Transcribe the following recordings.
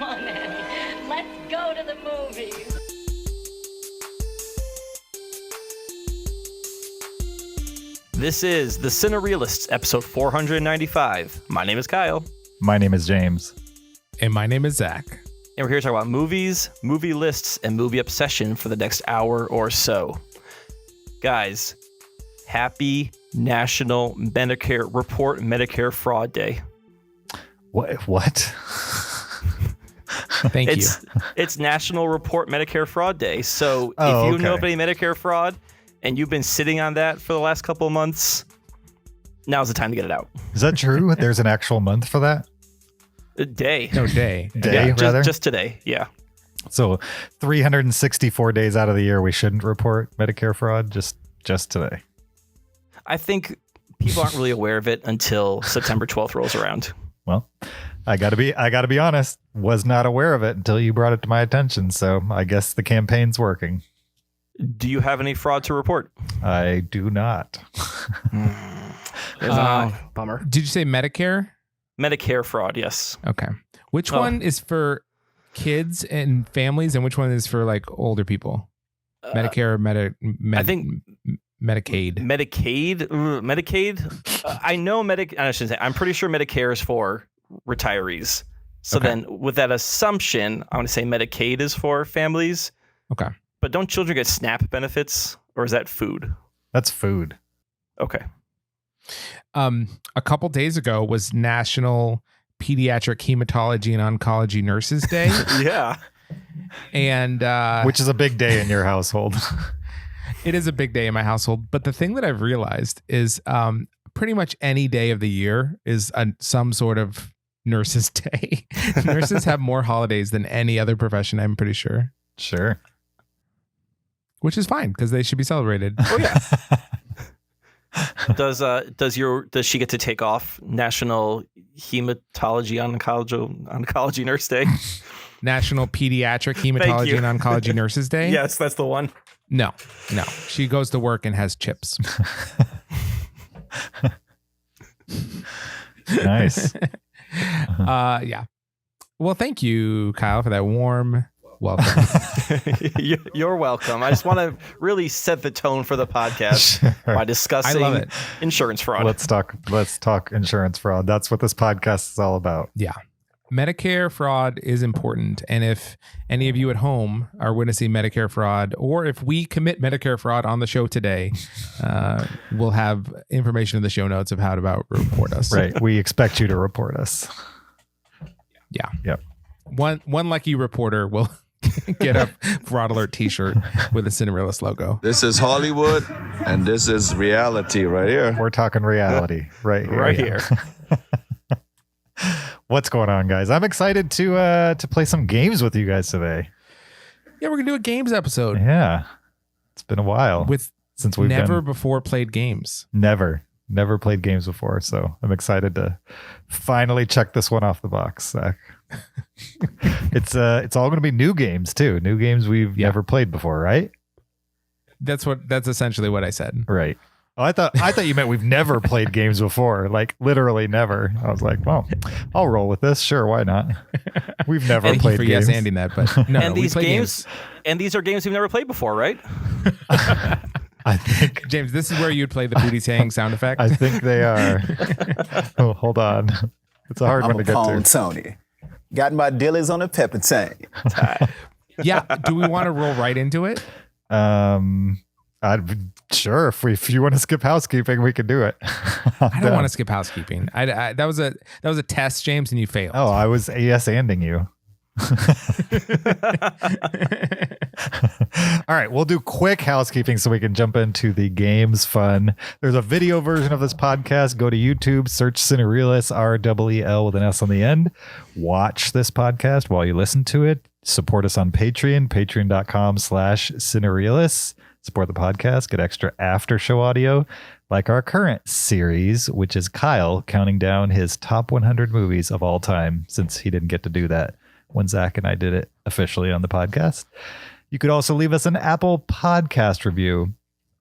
Come on, Annie. Let's go to the movies. This is the Cinereelists, episode 495. My name is Kyle. My name is James. And my name is Zach. And we're here to talk about movies, movie lists, and movie obsession for the next hour or so. Guys, happy National Medicare Report Medicare Fraud Day. What? Thank you. It's National Report Medicare Fraud Day. So if you know of any Medicare fraud and you've been sitting on that for the last couple of months, now's the time to get it out. Is that true? There's an actual month for that? A day. No, day. Day, rather? Just today. Yeah. So 364 days out of the year, we shouldn't report Medicare fraud just today. I think people aren't really aware of it until September 12th rolls around. Well, I gotta be honest, was not aware of it until you brought it to my attention. So I guess the campaign's working. Do you have any fraud to report? I do not. Bummer. Did you say Medicare? Medicare fraud, yes. Okay. Which one is for kids and families, and which one is for like older people? Medicare, I think Medicaid. Medicaid. I know I shouldn't say. I'm pretty sure Medicare is for retirees. So then, with that assumption, I'm going to say Medicaid is for families. Okay. But don't children get SNAP benefits, or is that food? That's food. Okay. A couple days ago was National Pediatric Hematology and Oncology Nurses Day. Yeah. And which is a big day in your household. It is a big day in my household. But the thing that I've realized is pretty much any day of the year is some sort of nurses day. Nurses have more holidays than any other profession, I'm pretty sure. Sure. Which is fine because they should be celebrated. Oh yeah. Does she get to take off National Hematology Oncology Nurse Day? National Pediatric Hematology and Oncology Nurses Day? Yes, that's the one. No. She goes to work and has chips. Nice. Yeah. Well, thank you, Kyle, for that warm welcome. You're welcome. I just want to really set the tone for the podcast by discussing I love it. Insurance fraud. Let's talk insurance fraud. That's what this podcast is all about. Yeah. Medicare fraud is important. And if any of you at home are witnessing Medicare fraud, or if we commit Medicare fraud on the show today, we'll have information in the show notes of how to report us. Right. We expect you to report us. Yeah. Yep. One lucky reporter will get a fraud alert t-shirt with a Cinereelists logo. This is Hollywood, and this is reality right here. We're talking reality right here. Right here. What's going on, guys? I'm excited to play some games with you guys today. Yeah, we're gonna do a games episode. Yeah, it's been a while since we've before played games. Never played games before, so I'm excited to finally check this one off the box, Zach. It's all going to be new games too. New games we've never played before, right? That's essentially what I said. Right. Oh, I thought you meant we've never played games before, like literally never. I was like, well, I'll roll with this. Sure, why not? We've never Thank played you for games. yes anding that, but no, and these games, and these are games we've never played before, right? I think, James, this is where you'd play the booty saying sound effect. I think they are. Oh, hold on. It's a hard one to get to. Tony. Got my dillies on a pepper tank. Yeah. Do we want to roll right into it? Sure. If you want to skip housekeeping, we can do it. I don't want to skip housekeeping. That was a test, James, and you failed. Oh, I was yes-anding you. All right, we'll do quick housekeeping so we can jump into the games fun. There's a video version of this podcast. Go to YouTube, search Cinereelists, REEL with an S on the end. Watch this podcast while you listen to it. Support us on Patreon, patreon.com/Cinereelists. Support the podcast, get extra after show audio, like our current series, which is Kyle counting down his top 100 movies of all time, since he didn't get to do that when Zach and I did it officially on the podcast. You could also leave us an Apple Podcast review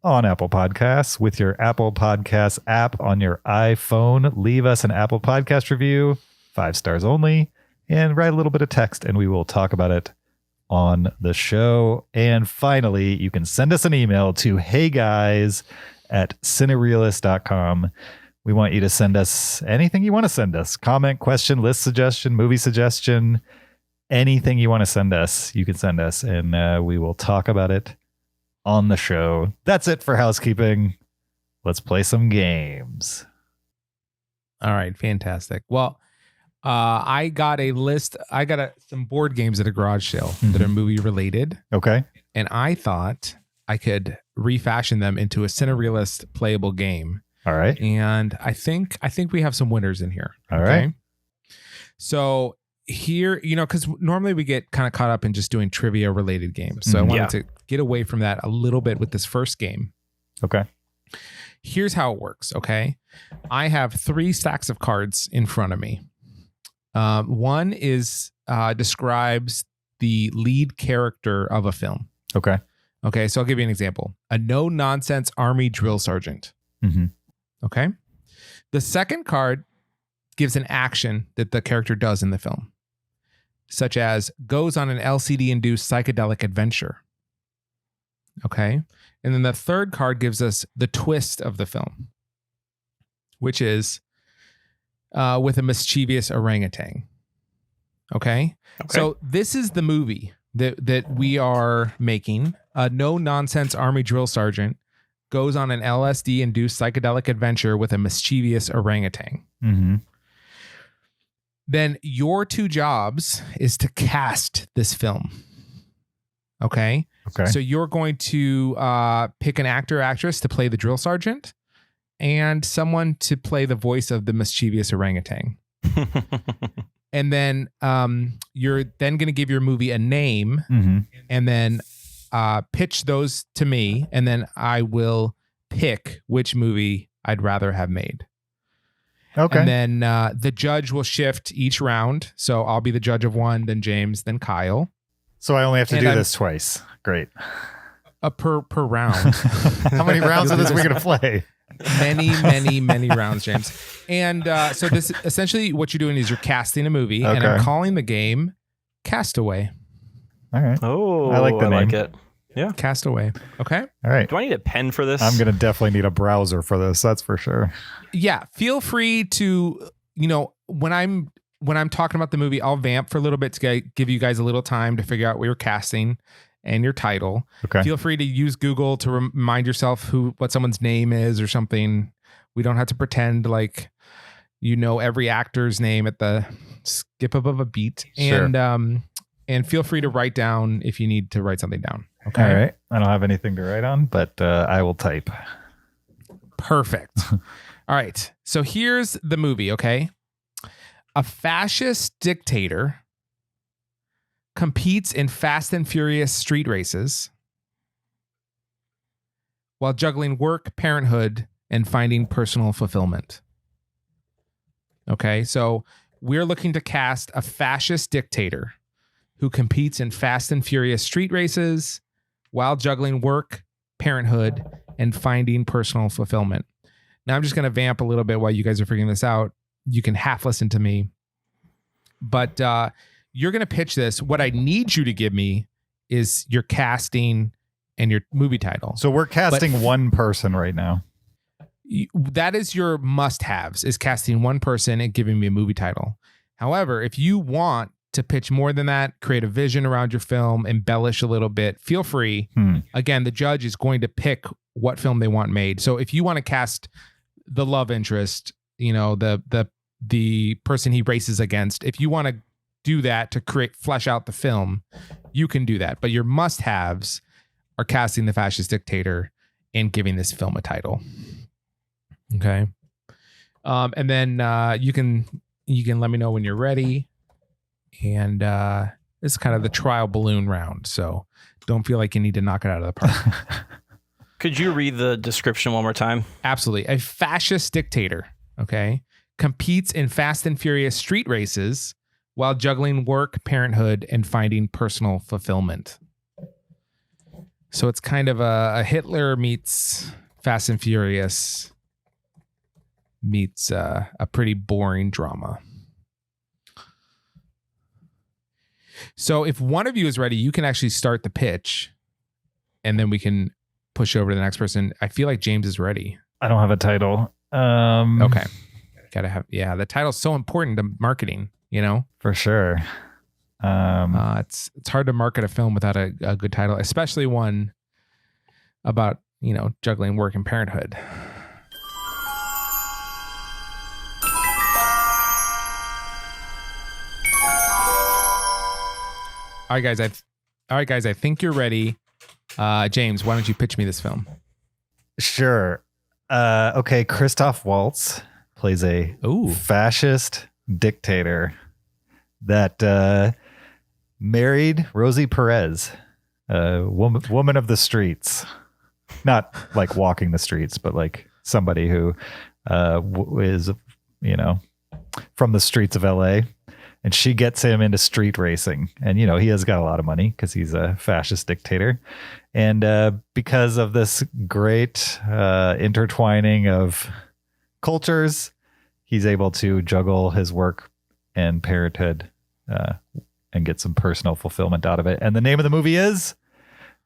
on Apple Podcasts with your Apple Podcasts app on your iPhone. Leave us an Apple Podcast review, 5 stars only, and write a little bit of text, and we will talk about it on the show. And finally, you can send us an email to heyguys@cinereelists.com. We want you to send us anything you want to send us. Comment, question, list suggestion, movie suggestion, anything you want to send us, you can send us, and we will talk about it on the show. That's it for housekeeping. Let's play some games. All right, fantastic. Well, I got a list. I got some board games at a garage sale that are movie related. Okay. And I thought I could refashion them into a Cinerealist playable game. All right. And I think we have some winners in here. All right. So here, because normally we get kind of caught up in just doing trivia related games. So I wanted to get away from that a little bit with this first game. Okay. Here's how it works. Okay. I have 3 stacks of cards in front of me. One is describes the lead character of a film. Okay. Okay. So I'll give you an example. A no-nonsense army drill sergeant. Mm-hmm. Okay. The second card gives an action that the character does in the film, such as goes on an LCD-induced psychedelic adventure. Okay. And then the third card gives us the twist of the film, which is with a mischievous orangutan. Okay. So this is the movie that we are making. A no-nonsense army drill sergeant goes on an LSD-induced psychedelic adventure with a mischievous orangutan. Mm-hmm. Then your 2 jobs is to cast this film. Okay. Okay. So you're going to pick an actor or actress to play the drill sergeant and someone to play the voice of the mischievous orangutan. And then you're then going to give your movie a name and then pitch those to me. And then I will pick which movie I'd rather have made. Okay. And then the judge will shift each round. So I'll be the judge of one, then James, then Kyle. So I only have to do this twice. Great. Per round. How many rounds of this are we going to play? Many rounds, James. And so this essentially what you're doing is you're casting a movie, and I'm calling the game Castaway. All right. Oh, I like the name. like it. Yeah. Castaway. Okay. All right. Do I need a pen for this? I'm going to definitely need a browser for this. That's for sure. Yeah. Feel free to, when I'm talking about the movie, I'll vamp for a little bit to give you guys a little time to figure out what you're casting and your title. Okay. Feel free to use Google to remind yourself what someone's name is or something. We don't have to pretend like every actor's name at the skip of a beat. Sure. And feel free to write down if you need to write something down. Okay. All right. I don't have anything to write on, but I will type. Perfect. All right. So here's the movie. Okay. A fascist dictator competes in fast and furious street races while juggling work, parenthood, and finding personal fulfillment. Okay, so we're looking to cast a fascist dictator who competes in fast and furious street races while juggling work, parenthood, and finding personal fulfillment. Now I'm just going to vamp a little bit while you guys are figuring this out. You can half listen to me, but you're going to pitch this. What I need you to give me is your casting and your movie title. So we're casting one person right now. That is your must-haves, is casting one person and giving me a movie title. However, if you want to pitch more than that, create a vision around your film, embellish a little bit, feel free. Again, the judge is going to pick what film they want made. So if you want to cast the love interest, the person he races against, if you want to do that to flesh out the film, you can do that. But your must-haves are casting the fascist dictator and giving this film a title. Okay. And then you can let me know when you're ready. And it's kind of the trial balloon round. So don't feel like you need to knock it out of the park. Could you read the description one more time? Absolutely. A fascist dictator, okay, competes in fast and furious street races while juggling work, parenthood, and finding personal fulfillment. So it's kind of a Hitler meets Fast and Furious meets a pretty boring drama. So if one of you is ready, you can actually start the pitch and then we can push over to the next person. I feel like James is ready. I don't have a title. Okay. Gotta have, the title's so important to marketing, For sure. It's hard to market a film without a good title, especially one about, juggling work and parenthood. All right, guys, I think you're ready. James, why don't you pitch me this film? Sure. Okay, Christoph Waltz plays a fascist dictator that married Rosie Perez, a woman of the streets. Not like walking the streets, but like somebody who is, from the streets of LA. And she gets him into street racing. And, he has got a lot of money because he's a fascist dictator. And because of this great intertwining of cultures, he's able to juggle his work and parenthood and get some personal fulfillment out of it. And the name of the movie is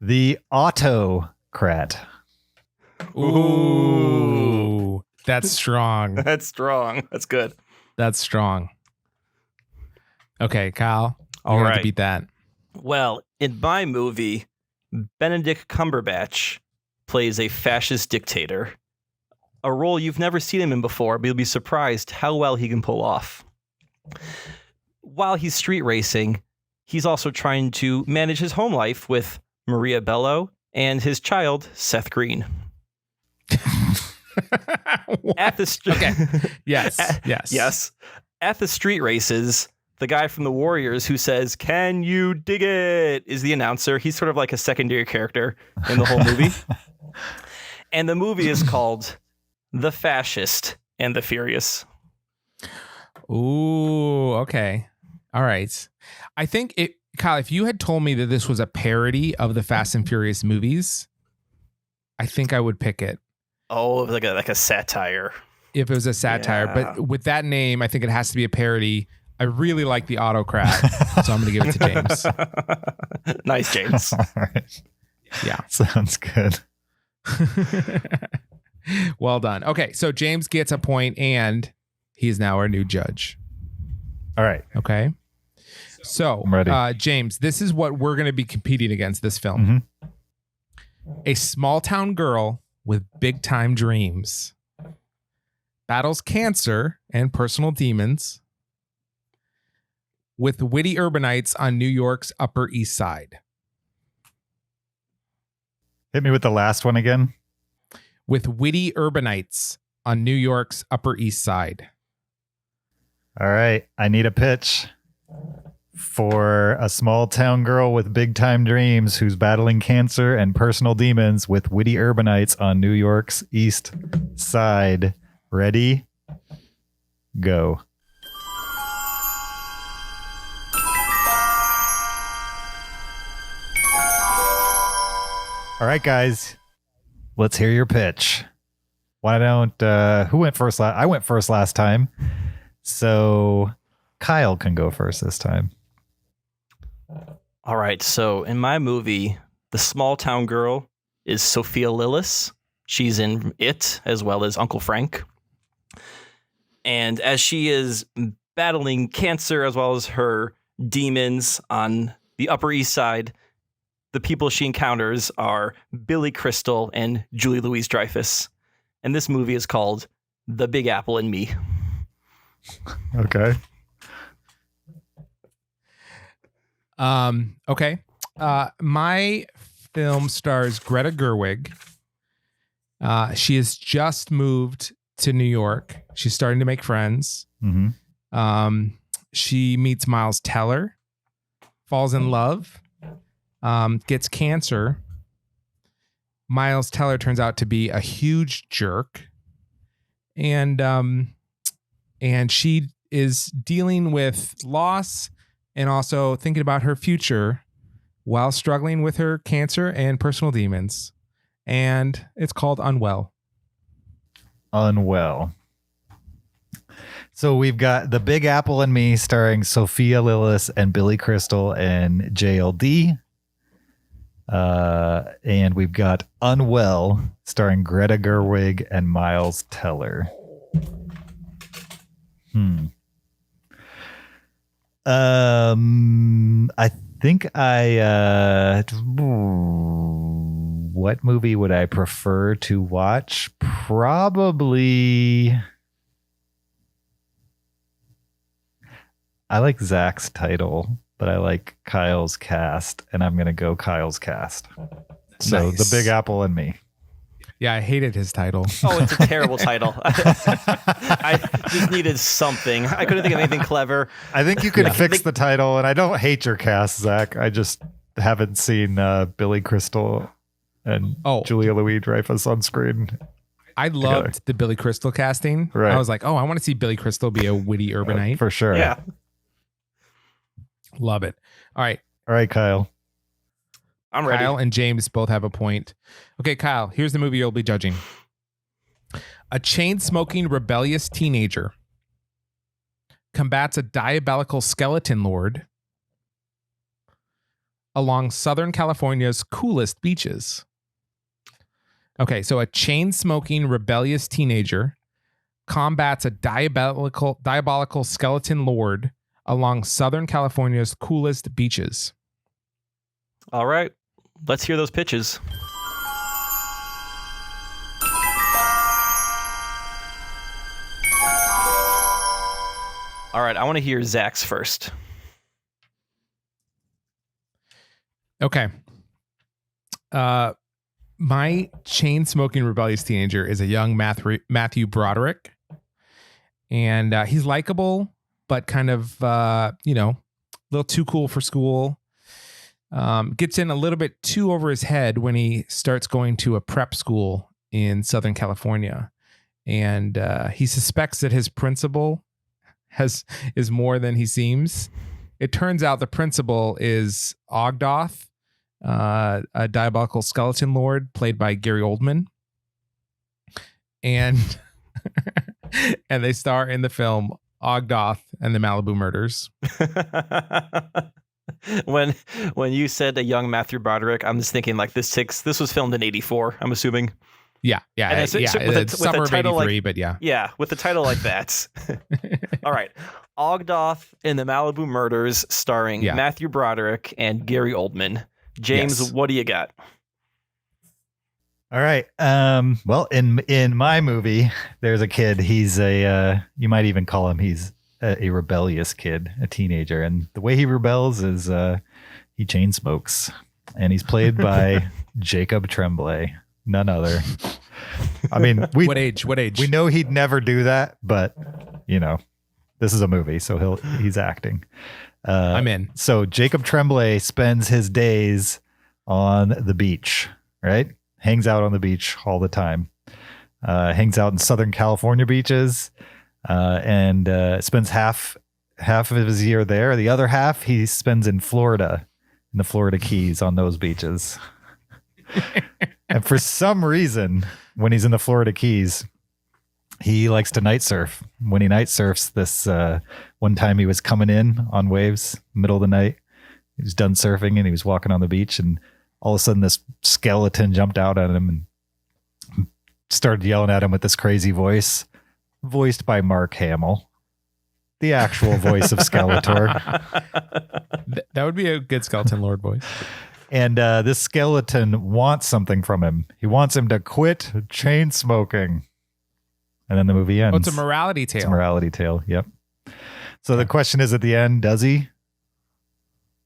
The Autocrat. Ooh, that's strong. That's strong. That's good. That's strong. Okay, Kyle. All you right. have to beat that. Well, in my movie, Benedict Cumberbatch plays a fascist dictator, a role you've never seen him in before, but you'll be surprised how well he can pull off. While he's street racing, he's also trying to manage his home life with Maria Bello and his child, Seth Green. Okay. Yes. Yes. At the street races, the guy from the Warriors who says, "Can you dig it?" is the announcer. He's sort of like a secondary character in the whole movie. And the movie is called The Fascist and the Furious. Ooh, okay. All right. I think Kyle, if you had told me that this was a parody of the Fast and Furious movies, I think I would pick it. Oh, like a satire. If it was a satire. Yeah. But with that name, I think it has to be a parody. I really like the Autocrat, so I'm going to give it to James. Nice, James. All right. Yeah. Sounds good. Well done. Okay, so James gets a point, and he's now our new judge. All right. Okay. So, I'm ready. James, this is what we're going to be competing against this film. Mm-hmm. A small town girl with big time dreams battles cancer and personal demons with witty urbanites on New York's Upper East Side. Hit me with the last one again. With witty urbanites on New York's Upper East Side. All right. I need a pitch for a small town girl with big time dreams who's battling cancer and personal demons with witty urbanites on New York's East Side. Ready? Go. All right, guys. Let's hear your pitch. Why don't who went first I went first last time. So Kyle can go first this time. All right. So in my movie, the small town girl is Sophia Lillis. She's in It as well as Uncle Frank. And as she is battling cancer as well as her demons on the Upper East Side, the people she encounters are Billy Crystal and Julie Louis-Dreyfus. And this movie is called The Big Apple and Me. Okay. Okay. My film stars Greta Gerwig. She has just moved to New York. She's starting to make friends. Mm-hmm. She meets Miles Teller, falls in love, gets cancer. Miles Teller turns out to be a huge jerk. And she is dealing with loss and also thinking about her future while struggling with her cancer and personal demons. And it's called Unwell. Unwell. So we've got The Big Apple and Me, starring Sophia Lillis and Billy Crystal and JLD. And we've got Unwell, starring Greta Gerwig and Miles Teller. I think what movie would I prefer to watch? Probably. I like Zach's title, but I like Kyle's cast, and I'm going to go Kyle's cast. So Nice. The Big Apple and Me. Yeah, I hated his title. Oh, it's a terrible title. I just needed something. I couldn't think of anything clever. I think you could fix the title, and I don't hate your cast, Zach. I just haven't seen Billy Crystal and Julia Louis-Dreyfus on screen. I loved the Billy Crystal casting. Right. I was like, I want to see Billy Crystal be a witty urbanite. For sure. Yeah. Love it. All right. All right, Kyle. I'm ready. Kyle and James both have a point. Okay, Kyle, here's the movie you'll be judging. A chain-smoking, rebellious teenager combats a diabolical skeleton lord along Southern California's coolest beaches. Okay, so a chain-smoking, rebellious teenager combats a diabolical skeleton lord along Southern California's coolest beaches. All right. Let's hear those pitches. All right. I want to hear Zach's first. Okay. My chain-smoking rebellious teenager is a young Matthew Broderick. And he's likable, but kind of, a little too cool for school. Gets in a little bit too over his head when he starts going to a prep school in Southern California. And he suspects that his principal is more than he seems. It turns out the principal is Ogdoth, a diabolical skeleton lord played by Gary Oldman. And and they star in the film Ogdoth and the Malibu Murders. When you said a young Matthew Broderick, I'm just thinking like this was filmed in '84. I'm assuming. Yeah. It's summer of '83, but yeah. Yeah, with a title like that. All right, Ogdoth and the Malibu Murders, starring Matthew Broderick and Gary Oldman. James, what do you got? All right. Well, in my movie, there's a kid. He's you might even call him. He's a rebellious kid, a teenager, and the way he rebels is he chain smokes, and he's played by Jacob Tremblay, none other. I mean, what age? We know he'd never do that, but this is a movie, so he's acting. I'm in. So Jacob Tremblay spends his days on the beach, right? Hangs out on the beach all the time. Hangs out in Southern California beaches. And spends half of his year there. The other half he spends in Florida, in the Florida Keys on those beaches. And for some reason, when he's in the Florida Keys, he likes to night surf. When he night surfs, this one time he was coming in on waves, middle of the night. He was done surfing and he was walking on the beach, and all of a sudden this skeleton jumped out at him and started yelling at him with this crazy voice. Voiced by Mark Hamill, the actual voice of Skeletor. That would be a good skeleton lord voice. And this skeleton wants something from him. He wants him to quit chain smoking. And then the movie ends. Oh, it's a morality tale. It's a morality tale. Yep. So the question is at the end, does he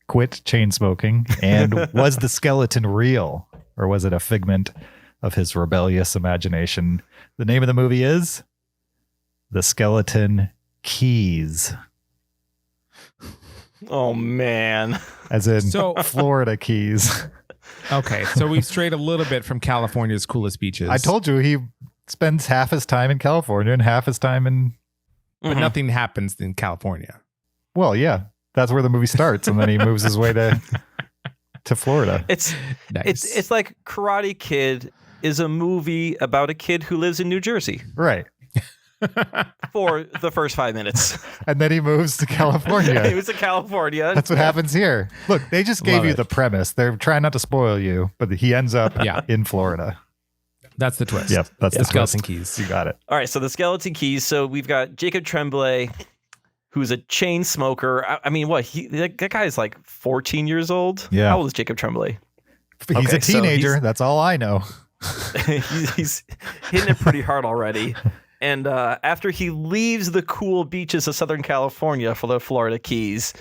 quit chain smoking? And was the skeleton real, or was it a figment of his rebellious imagination? The name of the movie is The Skeleton Keys. Oh, man. As in Florida Keys. Okay, so we strayed a little bit from California's coolest beaches. I told you he spends half his time in California and half his time in... But nothing happens in California. Well, yeah. That's where the movie starts, and then he moves his way to Florida. It's Nice. it's like Karate Kid is a movie about a kid who lives in New Jersey. Right. for the first 5 minutes. And then he moves to California. He was to California. That's what happens here. Look, they just gave Love you it. the premise. They're trying not to spoil you, but he ends up in Florida. That's the twist. Yep, that's the the skeleton twist. keys. You got it. All right, so the skeleton keys. So we've got Jacob Tremblay, who's a chain smoker. I mean, what? That guy is like 14 years old. Yeah. How old is Jacob Tremblay? He's Okay, a so teenager. That's all I know. he's hitting it pretty hard already. And after he leaves the cool beaches of Southern California for the Florida Keys,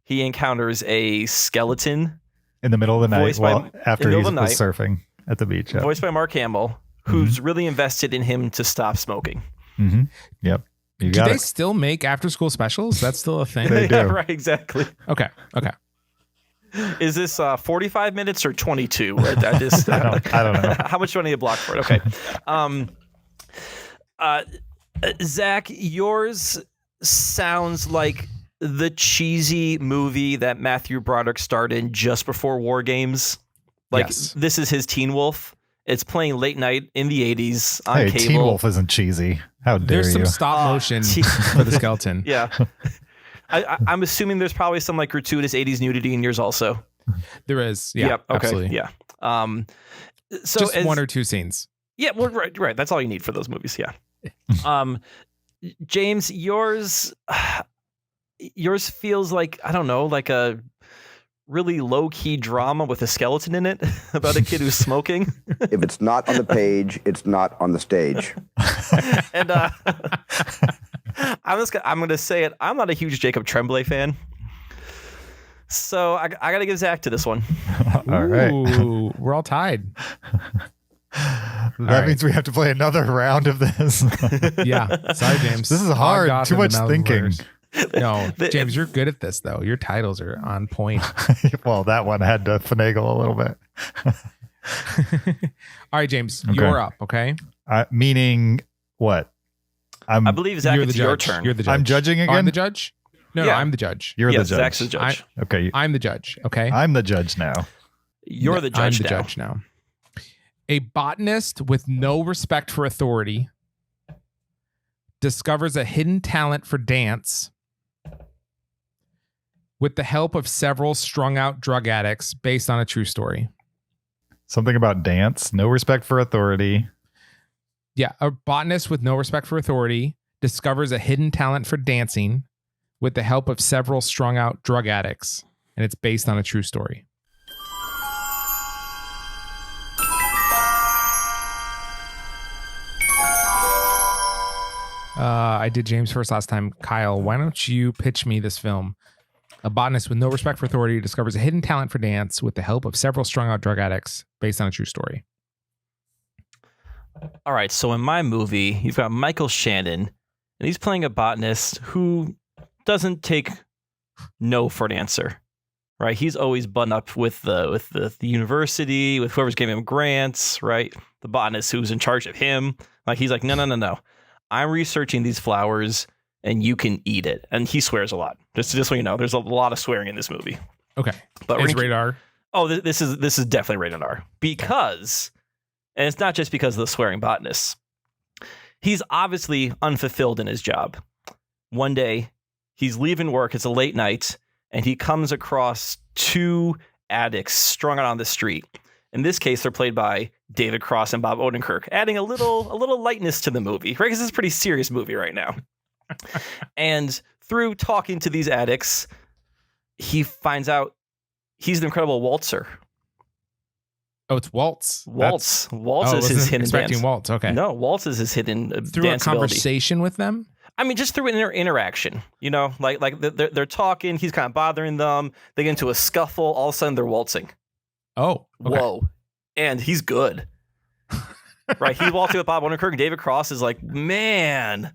he encounters a skeleton In the middle of the night, Voiced by- after in the he middle was of the surfing at the beach. Yep. voiced by Mark Hamill, who's really invested in him to stop smoking. Mm-hmm. Yep. You Do got they it. still make after school specials? That's still a thing? They do. Yeah, right, exactly. Okay. Is this 45 minutes or 22? I just I don't know. How much do I need to block for it? Okay. Zach, yours sounds like the cheesy movie that Matthew Broderick starred in just before War Games. Like, Yes. This is his Teen Wolf. It's playing late night in the 80s on Hey, cable. Teen Wolf isn't cheesy. How dare There's some you? stop motion for the skeleton. Yeah. I'm assuming there's probably some like gratuitous 80s nudity in yours also. There is. Yeah, Yep, okay. absolutely. Yeah. So Just as- one or two scenes. Yeah, well, right. That's all you need for those movies. Yeah. James, yours feels like, I don't know, like a really low key drama with a skeleton in it about a kid who's smoking. If it's not on the page, it's not on the stage. And I'm going to say it. I'm not a huge Jacob Tremblay fan. So I got to give Zach to this one. All right. Ooh, we're all tied. That means we have to play another round of this. Yeah. Sorry, James. This is hard. Hoggoth Too and the much Mouth of thinking. Murders. No, James, you're good at this, though. Your titles are on point. Well, that one had to finagle a little bit. All right, James, Okay. you're up, okay? Meaning what? I believe, Zach, You're the it's your judge. turn. You're the judge. I'm judging Oh, I'm again? the judge? No, Yeah. I'm the judge. You're Yes, the judge. Zach's the judge. Okay. I'm the judge, okay? I'm the judge now. You're the I'm judge the now. judge now. A botanist with no respect for authority discovers a hidden talent for dance with the help of several strung-out drug addicts based on a true story. Something about dance. No respect for authority. Yeah, a botanist with no respect for authority discovers a hidden talent for dancing with the help of several strung-out drug addicts, and it's based on a true story. I did James first last time. Kyle, why don't you pitch me this film? A botanist with no respect for authority discovers a hidden talent for dance with the help of several strung-out drug addicts based on a true story. All right, so in my movie, you've got Michael Shannon, and he's playing a botanist who doesn't take no for an answer, right? He's always buttoned up with the university, with whoever's giving him grants, right? The botanist who's in charge of him. Like, he's like, no. I'm researching these flowers, and you can eat it. And he swears a lot. Just so you know, there's a lot of swearing in this movie. Okay. But It's we're gonna- rated R. Oh, this is definitely rated R because, and it's not just because of the swearing botanists. He's obviously unfulfilled in his job. One day, he's leaving work. It's a late night, and he comes across two addicts strung out on the street. In this case, they're played by David Cross and Bob Odenkirk, adding a little lightness to the movie, right? Because it's a pretty serious movie right now. And through talking to these addicts, he finds out he's an incredible waltzer. Oh, it's Waltz. Waltz is wasn't his hidden expecting dance. Waltz. Okay. No, Waltz is his hidden Through a dance ability. conversation with them? I mean, just through an interaction, you know, like they're talking. He's kind of bothering them. They get into a scuffle. All of a sudden, they're waltzing. Oh, okay. Whoa, and he's good. Right? He walks in with Bob Odenkirk, and David Cross is like, man.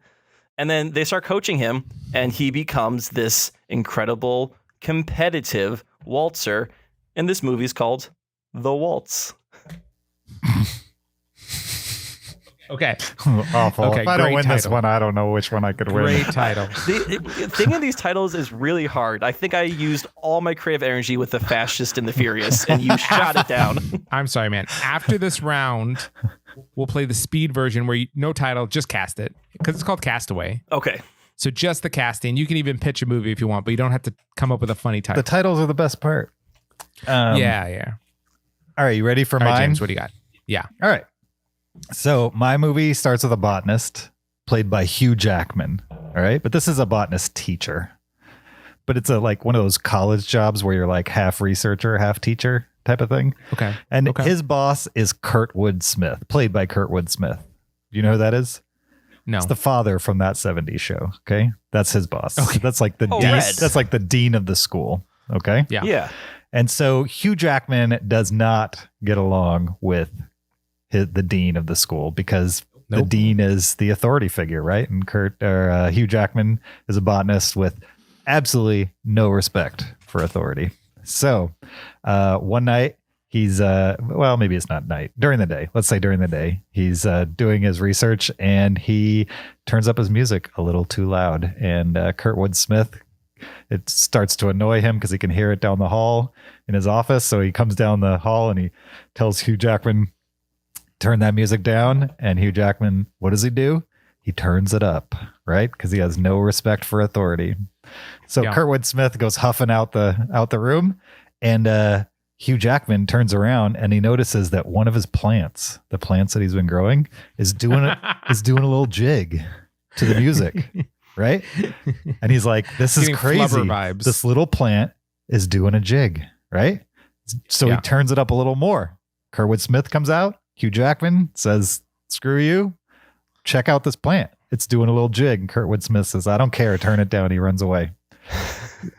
And then they start coaching him, and he becomes this incredible, competitive waltzer. And this movie is called The Waltz. Okay. Awful. Okay, If I don't great win this title. one, I don't know which one I could win. Great title. The thing of these titles is really hard. I think I used all my creative energy with The Fascist and the Furious, and you shot it down. I'm sorry, man. After this round, we'll play the speed version where no title, just cast it. because it's called Castaway. Okay. So just the casting. You can even pitch a movie if you want, but you don't have to come up with a funny title. The titles are the best part. Yeah. All right, you ready for All right, mine? James, what do you got? Yeah. All right. So my movie starts with a botanist played by Hugh Jackman. All right. But this is a botanist teacher. But it's like one of those college jobs where you're like half researcher, half teacher type of thing. Okay. And his boss is Kurtwood Smith, played by Kurtwood Smith. You know who that is? No. It's the father from That 70s Show. Okay. That's his boss. Okay. That's like the dean. Red. That's like the dean of the school. Okay. Yeah. Yeah. And so Hugh Jackman does not get along with the dean of the school because the dean is the authority figure, right? And Hugh Jackman is a botanist with absolutely no respect for authority. So one night he's well, maybe it's not night, during the day. Let's say during the day, he's doing his research and he turns up his music a little too loud. And Kurtwood Smith, it starts to annoy him because he can hear it down the hall in his office. So he comes down the hall and he tells Hugh Jackman, turn that music down. And Hugh Jackman, what does he do? He turns it up, right? Because he has no respect for authority. So Kurtwood Smith goes huffing out the room, and Hugh Jackman turns around and he notices that one of his plants, the plants that he's been growing, is doing a little jig to the music, right? And he's like, "This is crazy. Vibes. This little plant is doing a jig, right?" So he turns it up a little more. Kurtwood Smith comes out. Hugh Jackman says, "Screw you. Check out this plant. It's doing a little jig." And Kurtwood Smith says, "I don't care. Turn it down." He runs away.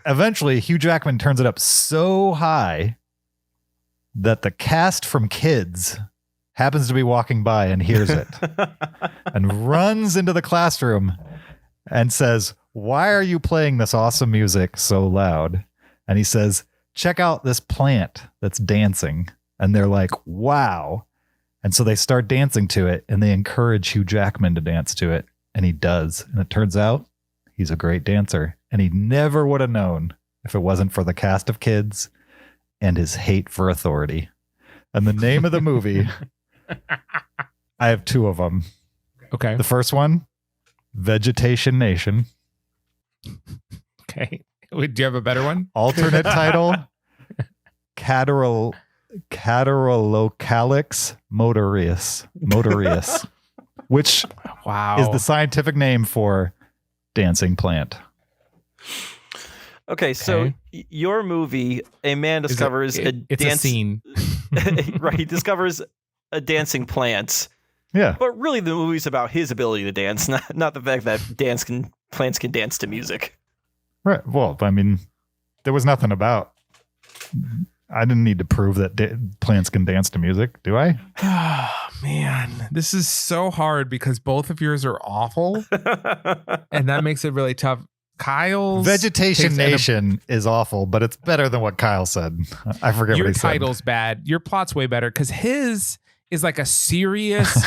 Eventually, Hugh Jackman turns it up so high that the cast from Kids happens to be walking by and hears it and runs into the classroom and says, "Why are you playing this awesome music so loud?" And he says, "Check out this plant that's dancing." And they're like, "Wow." And so they start dancing to it and they encourage Hugh Jackman to dance to it. And he does. And it turns out he's a great dancer. And he never would have known if it wasn't for the cast of Kids and his hate for authority. And the name of the movie, I have two of them. Okay. The first one, Vegetation Nation. Okay. Wait, do you have a better one? Alternate title, Catarrhalocalix motorius, which is the scientific name for dancing plant. Okay, so your movie, a man discovers it's a scene. Right, he discovers a dancing plant. Yeah. But really the movie's about his ability to dance, not the fact that plants can dance to music. Right. Well, I mean, there was nothing about... I didn't need to prove that plants can dance to music, do I? Oh, man. This is so hard because both of yours are awful. And that makes it really tough. Kyle's Vegetation Nation is awful, but it's better than what Kyle said. I forget what he said. Your title's bad. Your plot's way better because his is like a serious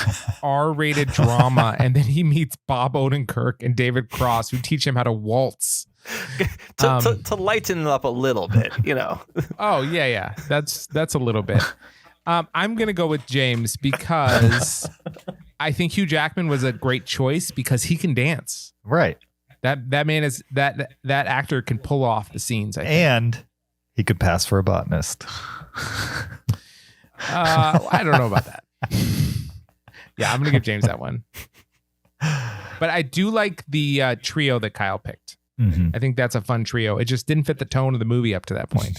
R-rated drama. And then he meets Bob Odenkirk and David Cross who teach him how to waltz. To lighten it up a little bit, you know. Oh yeah, that's a little bit. I'm gonna go with James because I think Hugh Jackman was a great choice because he can dance. Right. That man is that actor can pull off the scenes. I think. And he could pass for a botanist. I don't know about that. Yeah, I'm gonna give James that one. But I do like the trio that Kyle picked. Mm-hmm. I think that's a fun trio. It just didn't fit the tone of the movie up to that point.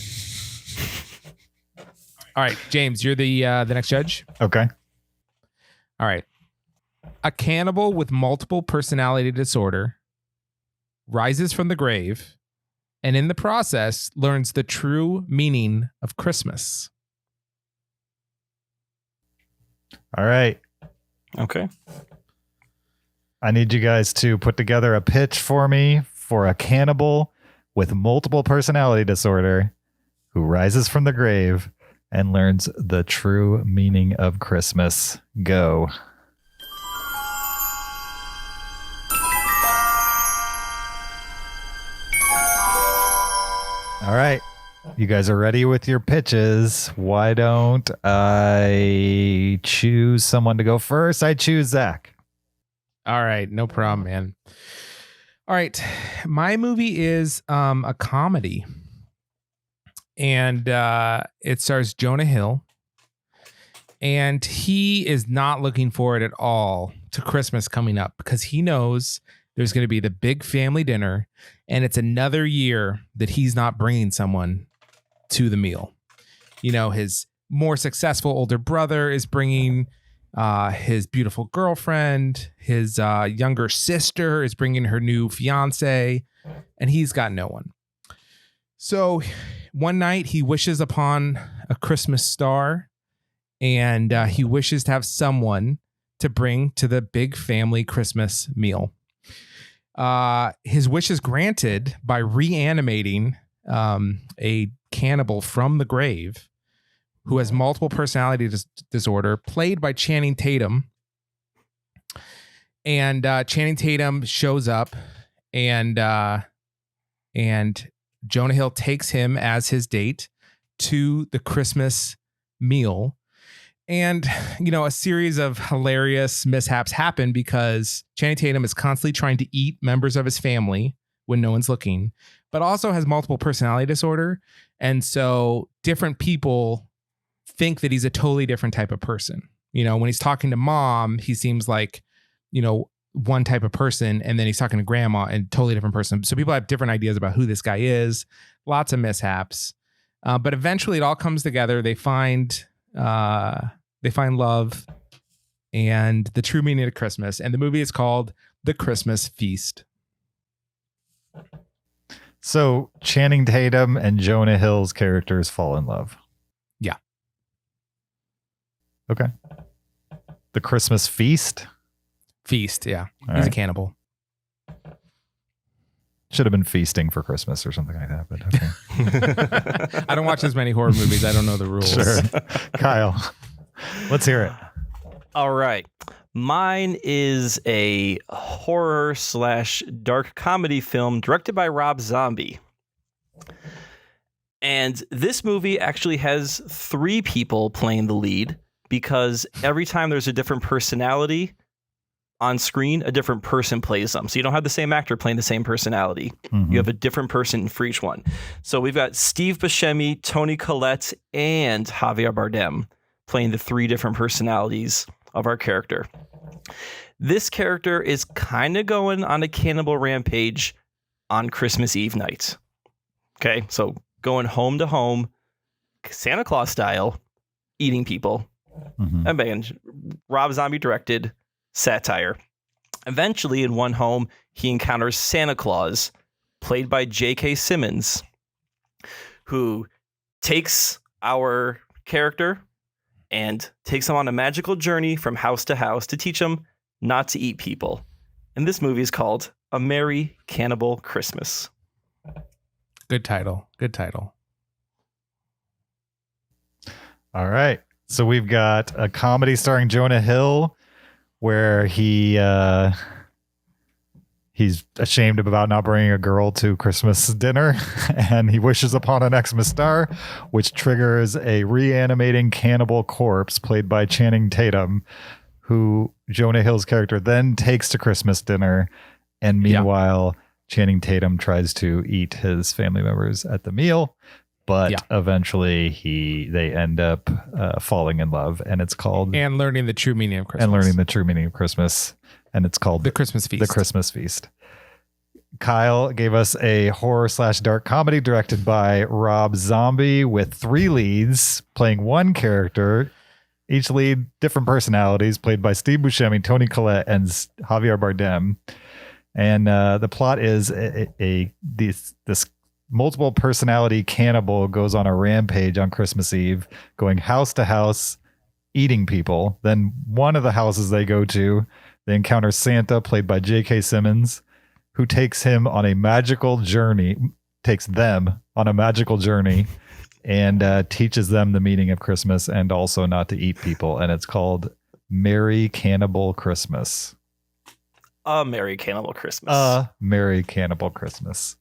All right, James, you're the next judge. Okay. All right. A cannibal with multiple personality disorder rises from the grave and in the process learns the true meaning of Christmas. All right. Okay. I need you guys to put together a pitch for me for a cannibal with multiple personality disorder who rises from the grave and learns the true meaning of Christmas. Go. All right. You guys are ready with your pitches. Why don't I choose someone to go first? I choose Zach. All right, no problem, man. All right, my movie is a comedy, and it stars Jonah Hill, and he is not looking forward at all to Christmas coming up because he knows there's going to be the big family dinner, and it's another year that he's not bringing someone to the meal. You know, his more successful older brother is bringing his beautiful girlfriend. His younger sister is bringing her new fiance, and he's got no one. So one night he wishes upon a Christmas star, and he wishes to have someone to bring to the big family Christmas meal. His wish is granted by reanimating a cannibal from the grave who has multiple personality disorder, played by Channing Tatum. And Channing Tatum shows up, and Jonah Hill takes him as his date to the Christmas meal. And, you know, a series of hilarious mishaps happen because Channing Tatum is constantly trying to eat members of his family when no one's looking, but also has multiple personality disorder. And so different people think that he's a totally different type of person. You know, when he's talking to mom, he seems like, you know, one type of person, and then he's talking to grandma and totally different person. So people have different ideas about who this guy is. Lots of mishaps. But eventually it all comes together. They find love and the true meaning of Christmas. And the movie is called The Christmas Feast. So Channing Tatum and Jonah Hill's characters fall in love. Yeah. Okay. The Christmas Feast? Feast, yeah. All He's right. a cannibal. Should have been Feasting for Christmas or something like that, but okay. I don't watch as many horror movies. I don't know the rules. Sure. Kyle, let's hear it. All right. Mine is a horror / dark comedy film directed by Rob Zombie. And this movie actually has 3 people playing the lead because every time there's a different personality on screen, a different person plays them. So you don't have the same actor playing the same personality. Mm-hmm. You have a different person for each one. So we've got Steve Buscemi, Toni Collette, and Javier Bardem playing the 3 different personalities of our character. This character is kind of going on a cannibal rampage on Christmas Eve night. Okay, so going home to home, Santa Claus style, eating people. Mm-hmm. And again, Rob Zombie directed satire. Eventually, in one home, he encounters Santa Claus, played by J.K. Simmons, who takes our character and takes him on a magical journey from house to house to teach him not to eat people. And this movie is called A Merry Cannibal Christmas. Good title. Good title. All right. So we've got a comedy starring Jonah Hill where he's ashamed about not bringing a girl to Christmas dinner, and he wishes upon an Xmas star, which triggers a reanimating cannibal corpse played by Channing Tatum, who Jonah Hill's character then takes to Christmas dinner. And meanwhile, Channing Tatum tries to eat his family members at the meal, but eventually they end up falling in love, and it's called And learning the true meaning of Christmas. And it's called The Christmas Feast. The Christmas Feast. Kyle gave us a horror / dark comedy directed by Rob Zombie with 3 leads playing one character, each lead different personalities, played by Steve Buscemi, Toni Collette, and Javier Bardem. And the plot is this multiple personality cannibal goes on a rampage on Christmas Eve, going house to house, eating people. Then one of the houses they go to, they encounter Santa, played by J.K. Simmons, who takes them on a magical journey and teaches them the meaning of Christmas and also not to eat people. And it's called Merry Cannibal Christmas. A Merry Cannibal Christmas. A Merry Cannibal Christmas.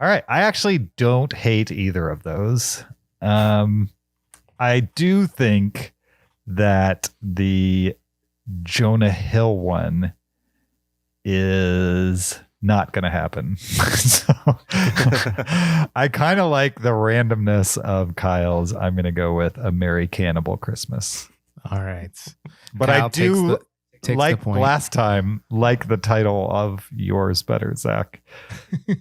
All right. I actually don't hate either of those. I do think that the Jonah Hill one is not going to happen. So I kind of like the randomness of Kyle's. I'm going to go with A Merry Cannibal Christmas. All right. But Kyle I do takes like the point. last time, like the title of yours better, Zach.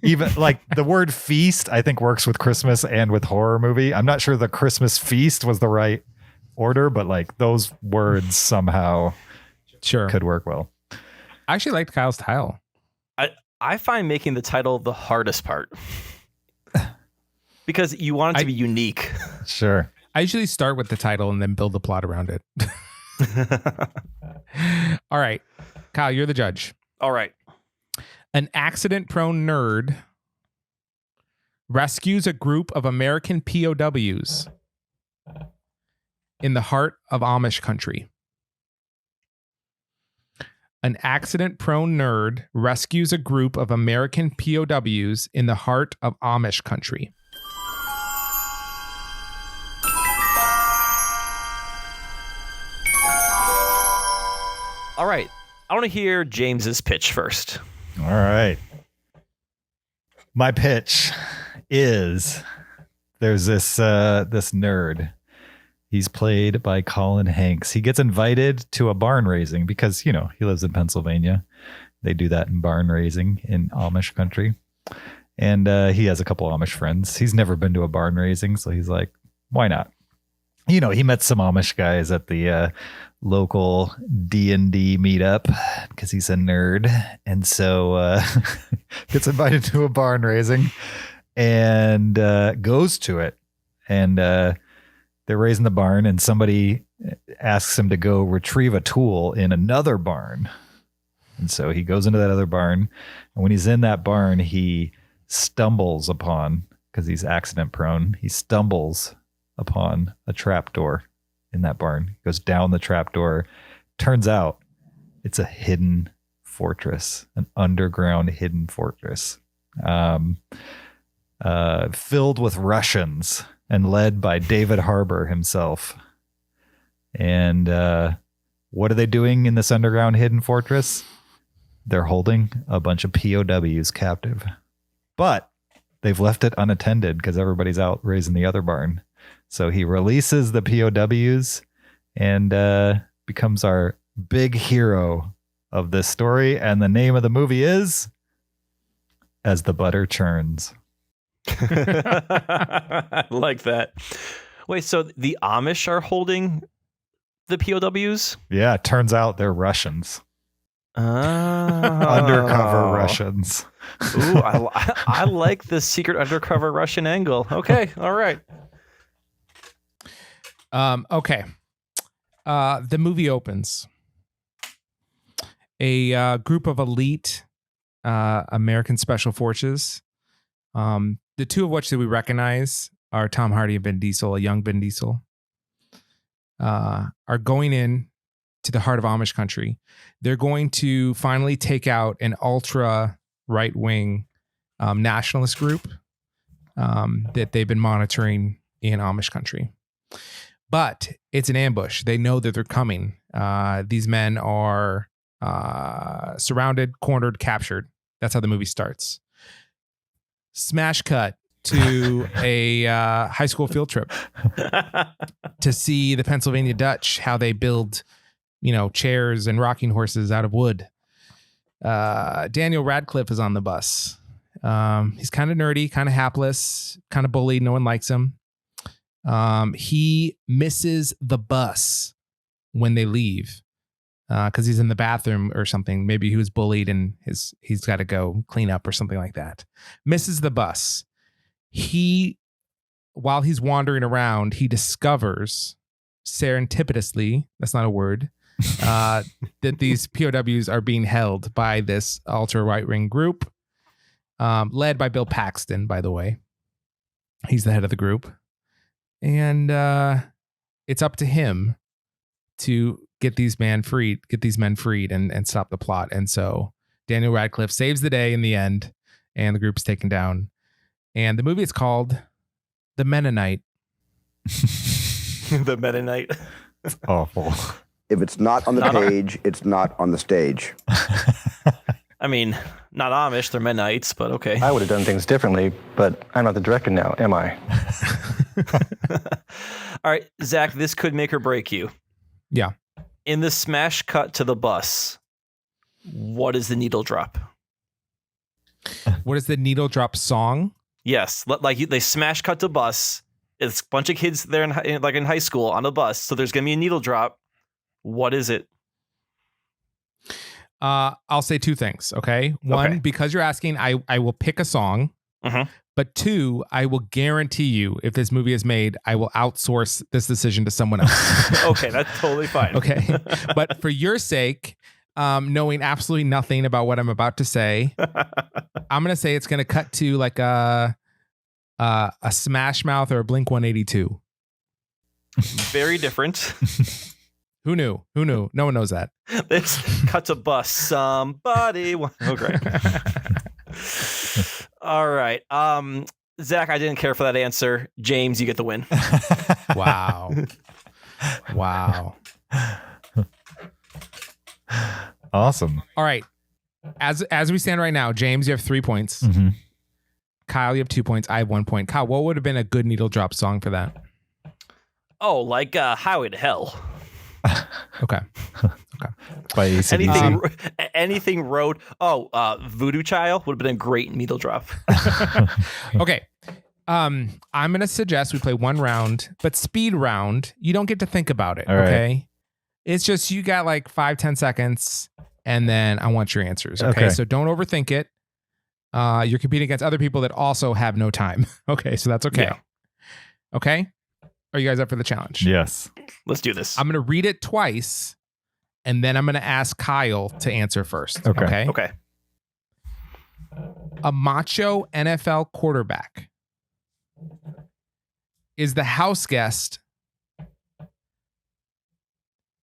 Even like the word feast, I think works with Christmas and with horror movie. I'm not sure the Christmas feast was the right order, but like those words somehow Sure. could work well. I actually liked Kyle's title. I find making the title the hardest part because you want it to be unique. Sure. I usually start with the title and then build the plot around it. All right. Kyle, you're the judge. All right. An accident-prone nerd rescues a group of American POWs in the heart of Amish country. An accident-prone nerd rescues a group of American POWs in the heart of Amish country. All right. I want to hear James's pitch first. All right. My pitch is there's this nerd. He's played by Colin Hanks. He gets invited to a barn raising because, he lives in Pennsylvania. They do that in barn raising in Amish country. And he has a couple Amish friends. He's never been to a barn raising, so he's like, why not? He met some Amish guys at the local D&D meetup because he's a nerd. And so gets invited to a barn raising and goes to it. And they're raising the barn and somebody asks him to go retrieve a tool in another barn. And so he goes into that other barn. And when he's in that barn, he stumbles upon, because he's accident prone, he stumbles upon a trapdoor in that barn. He goes down the trapdoor. Turns out it's a hidden fortress, an underground hidden fortress, filled with Russians and led by David Harbour himself. And what are they doing in this underground hidden fortress? They're holding a bunch of POWs captive. But they've left it unattended because everybody's out raising the other barn. So he releases the POWs and becomes our big hero of this story. And the name of the movie is As the Butter Churns. I like that. Wait, so the Amish are holding the POWs? Yeah, it turns out they're Russians. Oh. Undercover Russians. Ooh, I like the secret undercover Russian angle. Okay, all right. Okay. The movie opens. A group of elite American special forces, the two of which that we recognize are Tom Hardy and Vin Diesel, a young Vin Diesel, are going in to the heart of Amish country. They're going to finally take out an ultra right-wing nationalist group that they've been monitoring in Amish country. But it's an ambush. They know that they're coming. These men are surrounded, cornered, captured. That's how the movie starts. Smash cut to a high school field trip to see the Pennsylvania Dutch, how they build, chairs and rocking horses out of wood. Daniel Radcliffe is on the bus. He's kind of nerdy, kind of hapless, kind of bullied. No one likes him. He misses the bus when they leave because he's in the bathroom or something. Maybe he was bullied and he's got to go clean up or something like that. Misses the bus. While he's wandering around, he discovers serendipitously, that's not a word, that these POWs are being held by this ultra right-wing group, led by Bill Paxton, by the way. He's the head of the group. And it's up to him to get these men freed and stop the plot. And so Daniel Radcliffe saves the day in the end, and the group's taken down. And the movie is called The Mennonite. The Mennonite. It's awful. If it's not on the page, it's not on the stage. I mean, not Amish, they're Mennonites, but okay. I would have done things differently, but I'm not the director now, am I? All right, Zach, this could make or break you. Yeah. In the smash cut to the bus, what is the needle drop? What is the needle drop song? Yes, like they smash cut to bus. It's a bunch of kids there in high school on a bus, so there's gonna be a needle drop. What is it? I'll say two things. Okay. One, because you're asking, I will pick a song. Mm-hmm. But two, I will guarantee you, if this movie is made, I will outsource this decision to someone else. Okay, that's totally fine. Okay. But for your sake, knowing absolutely nothing about what I'm about to say, I'm going to say it's going to cut to like a Smash Mouth or a Blink 182. Very different. Who knew? No one knows that. This cuts a bus. Somebody. Oh, great. All right. Zach, I didn't care for that answer. James, you get the win. Wow. Awesome. All right. As we stand right now, James, you have 3 points. Mm-hmm. Kyle, you have 2 points. I have 1 point. Kyle, what would have been a good needle drop song for that? Oh, like Highway to Hell. Okay. By AC/DC. Anything road. Oh, Voodoo Child would have been a great needle drop. Okay. I'm going to suggest we play one round, but speed round, you don't get to think about it. All right. Okay. It's just, you got like 5-10 seconds and then I want your answers. Okay. So don't overthink it. You're competing against other people that also have no time. Okay. So that's okay. Yeah. Okay. Are you guys up for the challenge? Yes. Let's do this. I'm going to read it twice and then I'm going to ask Kyle to answer first. Okay. Okay. A macho NFL quarterback is the house guest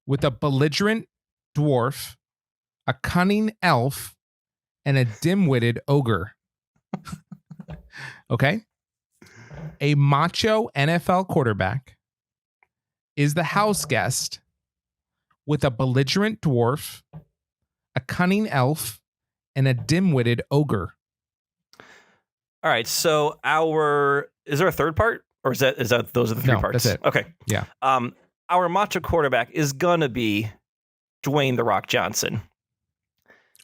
with a belligerent dwarf, a cunning elf, and a dim-witted ogre. Okay? A macho NFL quarterback is the house guest with a belligerent dwarf, a cunning elf, and a dim-witted ogre. All right. So is there a third part, or is that those are the three parts? That's it. Okay. Yeah. Our macho quarterback is gonna be Dwayne The Rock Johnson.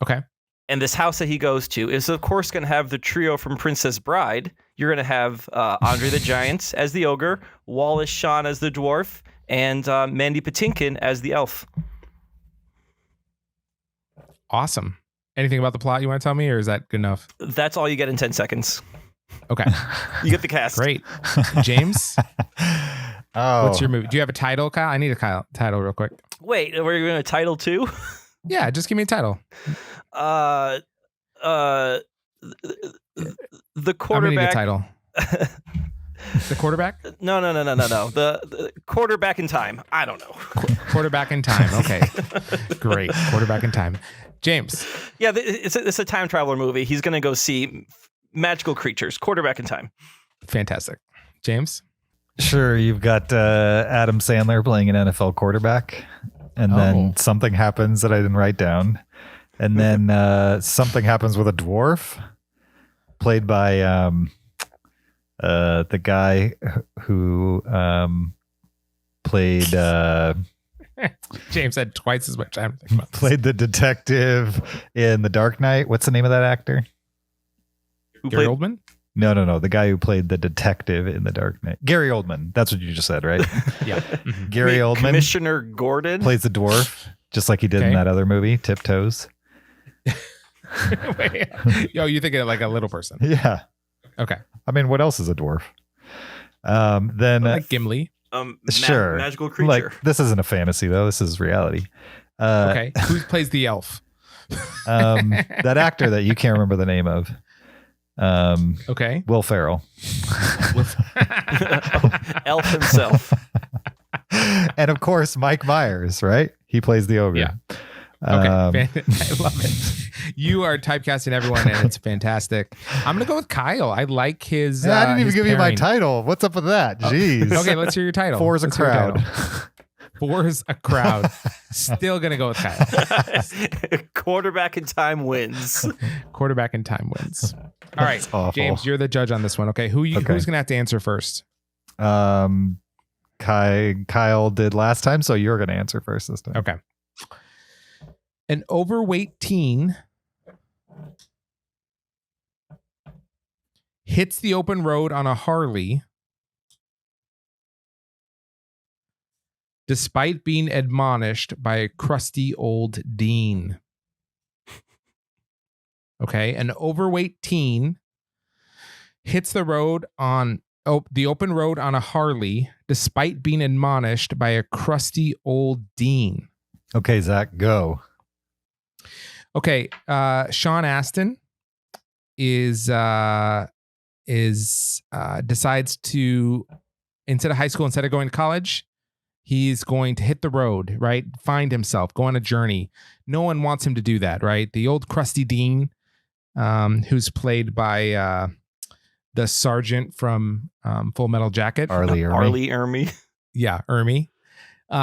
Okay. And this house that he goes to is, of course, going to have the trio from Princess Bride. You're going to have Andre the Giant as the ogre, Wallace Shawn as the dwarf, and Mandy Patinkin as the elf. Awesome. Anything about the plot you want to tell me, or is that good enough? That's all you get in 10 seconds. Okay. You get the cast. Great. James, what's your movie? Do you have a title, Kyle? I need a title real quick. Wait, we're going to title too? Yeah, just give me a title. The quarterback. I'm gonna need a title. The quarterback? No. The quarterback in time. I don't know. Quarterback in time. Okay. Great. Quarterback in time. James. Yeah, it's a time traveler movie. He's going to go see magical creatures. Quarterback in time. Fantastic. James? Sure. You've got Adam Sandler playing an NFL quarterback. And then something happens that I didn't write down. And then something happens with a dwarf played by the guy who played James had twice as much time to think about this. Played the detective in The Dark Knight. What's the name of that actor? Gary Oldman? No. The guy who played the detective in The Dark Knight. Gary Oldman. That's what you just said, right? Yeah. Gary Oldman. Commissioner Gordon plays the dwarf, just like he did in that other movie, Tiptoes. Wait, you're thinking of like a little person. Yeah. Okay. I mean, what else is a dwarf? Then like Gimli. Sure. Magical creature. Like, this isn't a fantasy though. This is reality. Okay. Who plays the elf? That actor that you can't remember the name of. Okay. Will Ferrell. Elf himself. And of course, Mike Myers, right? He plays the ogre. Yeah. Okay. I love it. You are typecasting everyone and it's fantastic. I'm going to go with Kyle. I like his. I didn't even give you my pairing. title. What's up with that? Jeez. Okay, let's hear your title. Four's a crowd. Four's a crowd. Still going to go with Kyle. Quarterback in time wins. Quarterback in time wins. All right, awful. James, you're the judge on this one. Okay, who's going to have to answer first? Kyle did last time, so you're going to answer first this time. Okay. An overweight teen hits the open road on a Harley despite being admonished by a crusty old dean. Okay, an overweight teen hits the open road on a Harley despite being admonished by a crusty old dean. Okay, Zach, go. Okay, Sean Astin decides to, instead of high school, instead of going to college, he's going to hit the road, right? Find himself, go on a journey. No one wants him to do that, right? The old crusty dean, who's played by the sergeant from Full Metal Jacket, Arlie Ermy. Yeah, Ermy.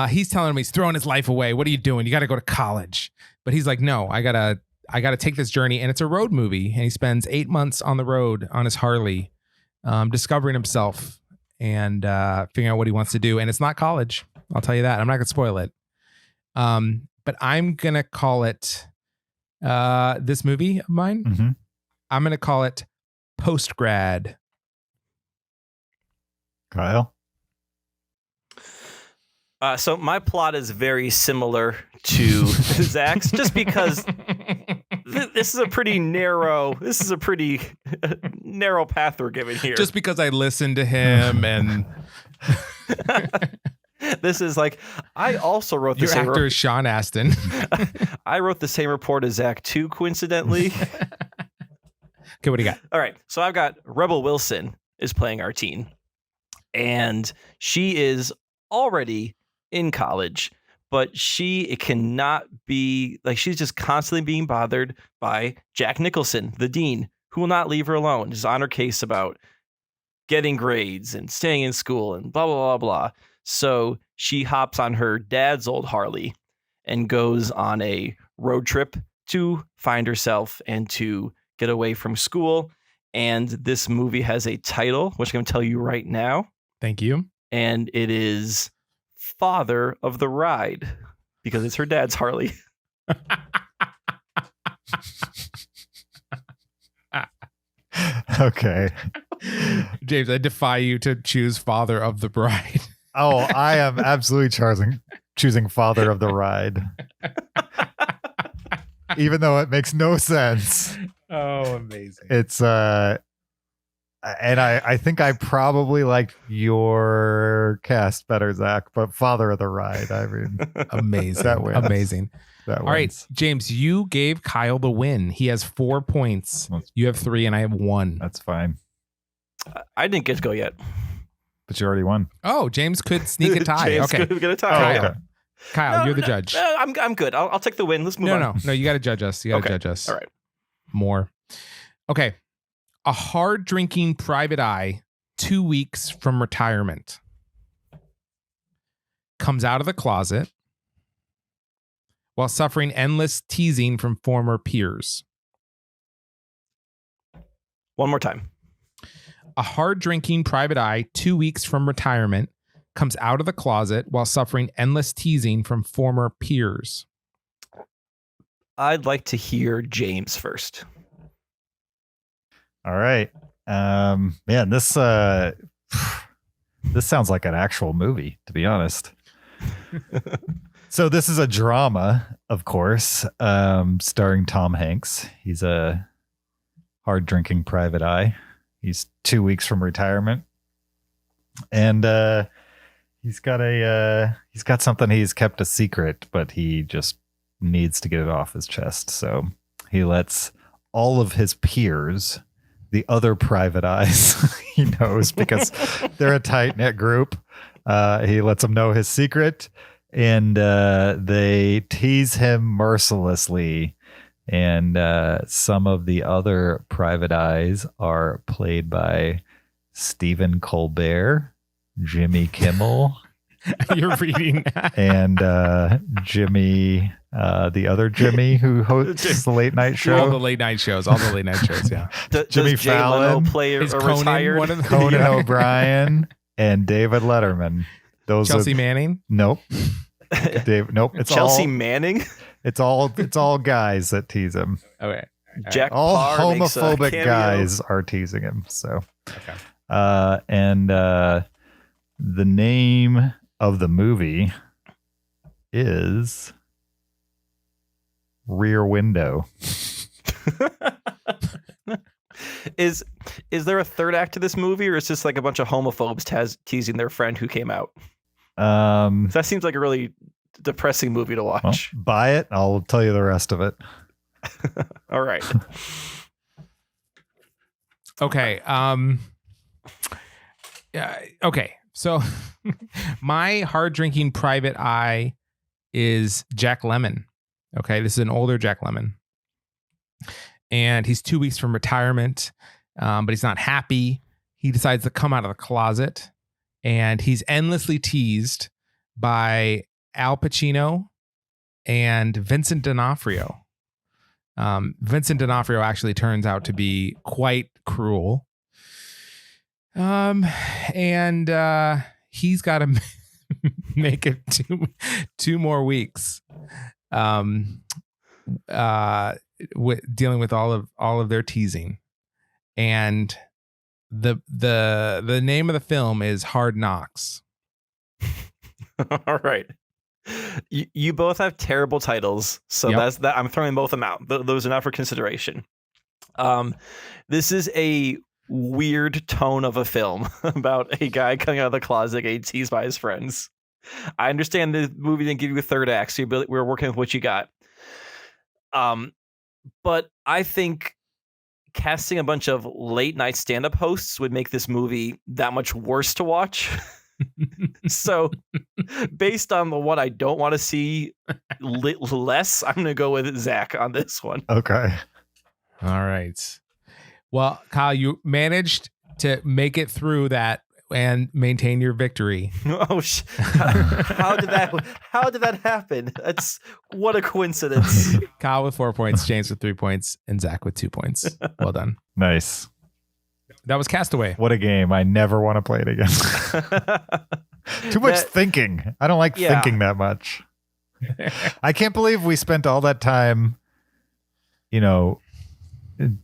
He's telling him he's throwing his life away. What are you doing? You got to go to college. But he's like, no, I gotta take this journey. And it's a road movie. And he spends 8 months on the road on his Harley, discovering himself and figuring out what he wants to do. And it's not college. I'll tell you that. I'm not gonna spoil it. But I'm gonna call it this movie of mine. Mm-hmm. I'm gonna call it Post Grad. Kyle? So my plot is very similar to Zach's, just because this is a pretty narrow path we're given here. Just because I listened to him and this is like, I also wrote the your same actor is Sean Astin. I wrote the same report as Zach too, coincidentally. Okay, what do you got? All right, so I've got Rebel Wilson is playing our teen, and she is already in college, but she cannot be, like, she's just constantly being bothered by Jack Nicholson, the dean, who will not leave her alone. Just on her case about getting grades and staying in school and blah, blah, blah, blah. So she hops on her dad's old Harley and goes on a road trip to find herself and to get away from school. And this movie has a title, which I'm going to tell you right now. Thank you. And it is Father of the Ride, because it's her dad's Harley. Okay. James, I defy you to choose Father of the Bride. Oh, I am absolutely choosing Father of the Ride. Even though it makes no sense. Oh, amazing. It's and I think I probably liked your cast better, Zach, but Father of the Ride, I mean, Amazing. That wins. Amazing. that All right, wins. James, you gave Kyle the win. He has 4 points. You have 3 and I have 1. That's fine. I didn't get to go yet. But you already won. Oh, James could sneak a tie. James Okay. could get a tie. Kyle. Kyle, you're the judge. I'm good. I'll take the win. Let's move on. No, you got to judge us. You got to judge us. All right. More. Okay. A hard drinking private eye 2 weeks from retirement comes out of the closet while suffering endless teasing from former peers. One more time. A hard drinking private eye 2 weeks from retirement comes out of the closet while suffering endless teasing from former peers. I'd like to hear James first. All right. Man, this sounds like an actual movie, to be honest. So this is a drama, of course, starring Tom Hanks. He's a hard drinking private eye. He's 2 weeks from retirement, and he's got something he's kept a secret, but he just needs to get it off his chest. So he lets all of his peers, the other private eyes he knows, because they're a tight-knit group, he lets them know his secret, and they tease him mercilessly. And some of the other private eyes are played by Stephen Colbert, Jimmy Kimmel, You're reading that. And Jimmy, the other Jimmy who hosts the late night show. All the late night shows. Yeah. Jimmy Does Jay Leno Fallon, play a Is Conan retired? one of the Conan O'Brien, and David Letterman. Those Chelsea are, Manning? Nope. Dave, nope. It's Chelsea all, Manning? It's all guys that tease him. Okay. Jack All Parr makes a homophobic cameo. guys are teasing him. So, Okay. and the name of the movie is Rear Window. Is there a third act to this movie, or is this like a bunch of homophobes teasing their friend who came out? That seems like a really depressing movie to watch. Well, buy it. I'll tell you the rest of it. All right. Okay. Yeah. Okay. So my hard drinking private eye is Jack Lemmon. Okay. This is an older Jack Lemmon. And he's 2 weeks from retirement, but he's not happy. He decides to come out of the closet, and he's endlessly teased by Al Pacino and Vincent D'Onofrio. Vincent D'Onofrio actually turns out to be quite cruel. And he's got to make it two more weeks. Dealing with all of their teasing, and the name of the film is Hard Knocks. All right. You both have terrible titles, so Yep. that's that. I'm throwing both of them out. Those are not for consideration. This is a weird tone of a film about a guy coming out of the closet getting teased by his friends. I understand the movie didn't give you a third act, so we're working with what you got. But I think casting a bunch of late night stand-up hosts would make this movie that much worse to watch. So based on the one I don't want to see less, I'm going to go with Zach on this one. Okay. All right. Well, Kyle, you managed to make it through that and maintain your victory. Oh, how did that happen? That's what a coincidence. Kyle with 4 points, James with 3 points, and Zach with 2 points. Well done. Nice. That was Castaway. What a game. I never want to play it again. Too much thinking. I don't like thinking that much. I can't believe we spent all that time,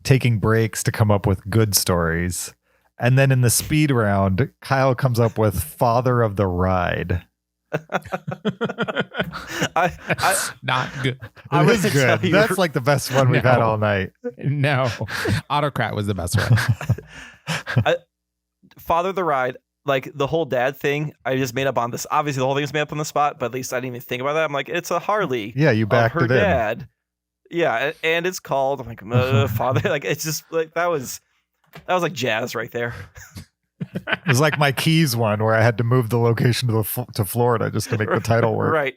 taking breaks to come up with good stories. And then in the speed round, Kyle comes up with Father of the Ride. Not good. It was good. That's like the best one we've had all night. No. Autocrat was the best one. Father of the Ride, like the whole dad thing, I just made up on this. Obviously, the whole thing was made up on the spot, but at least I didn't even think about that. I'm like, it's a Harley. Yeah, you backed her it in. dad. Yeah, and it's called. I'm like, Father. Like, it's just like that was like jazz right there. It was like my Keys one where I had to move the location to Florida just to make the title work.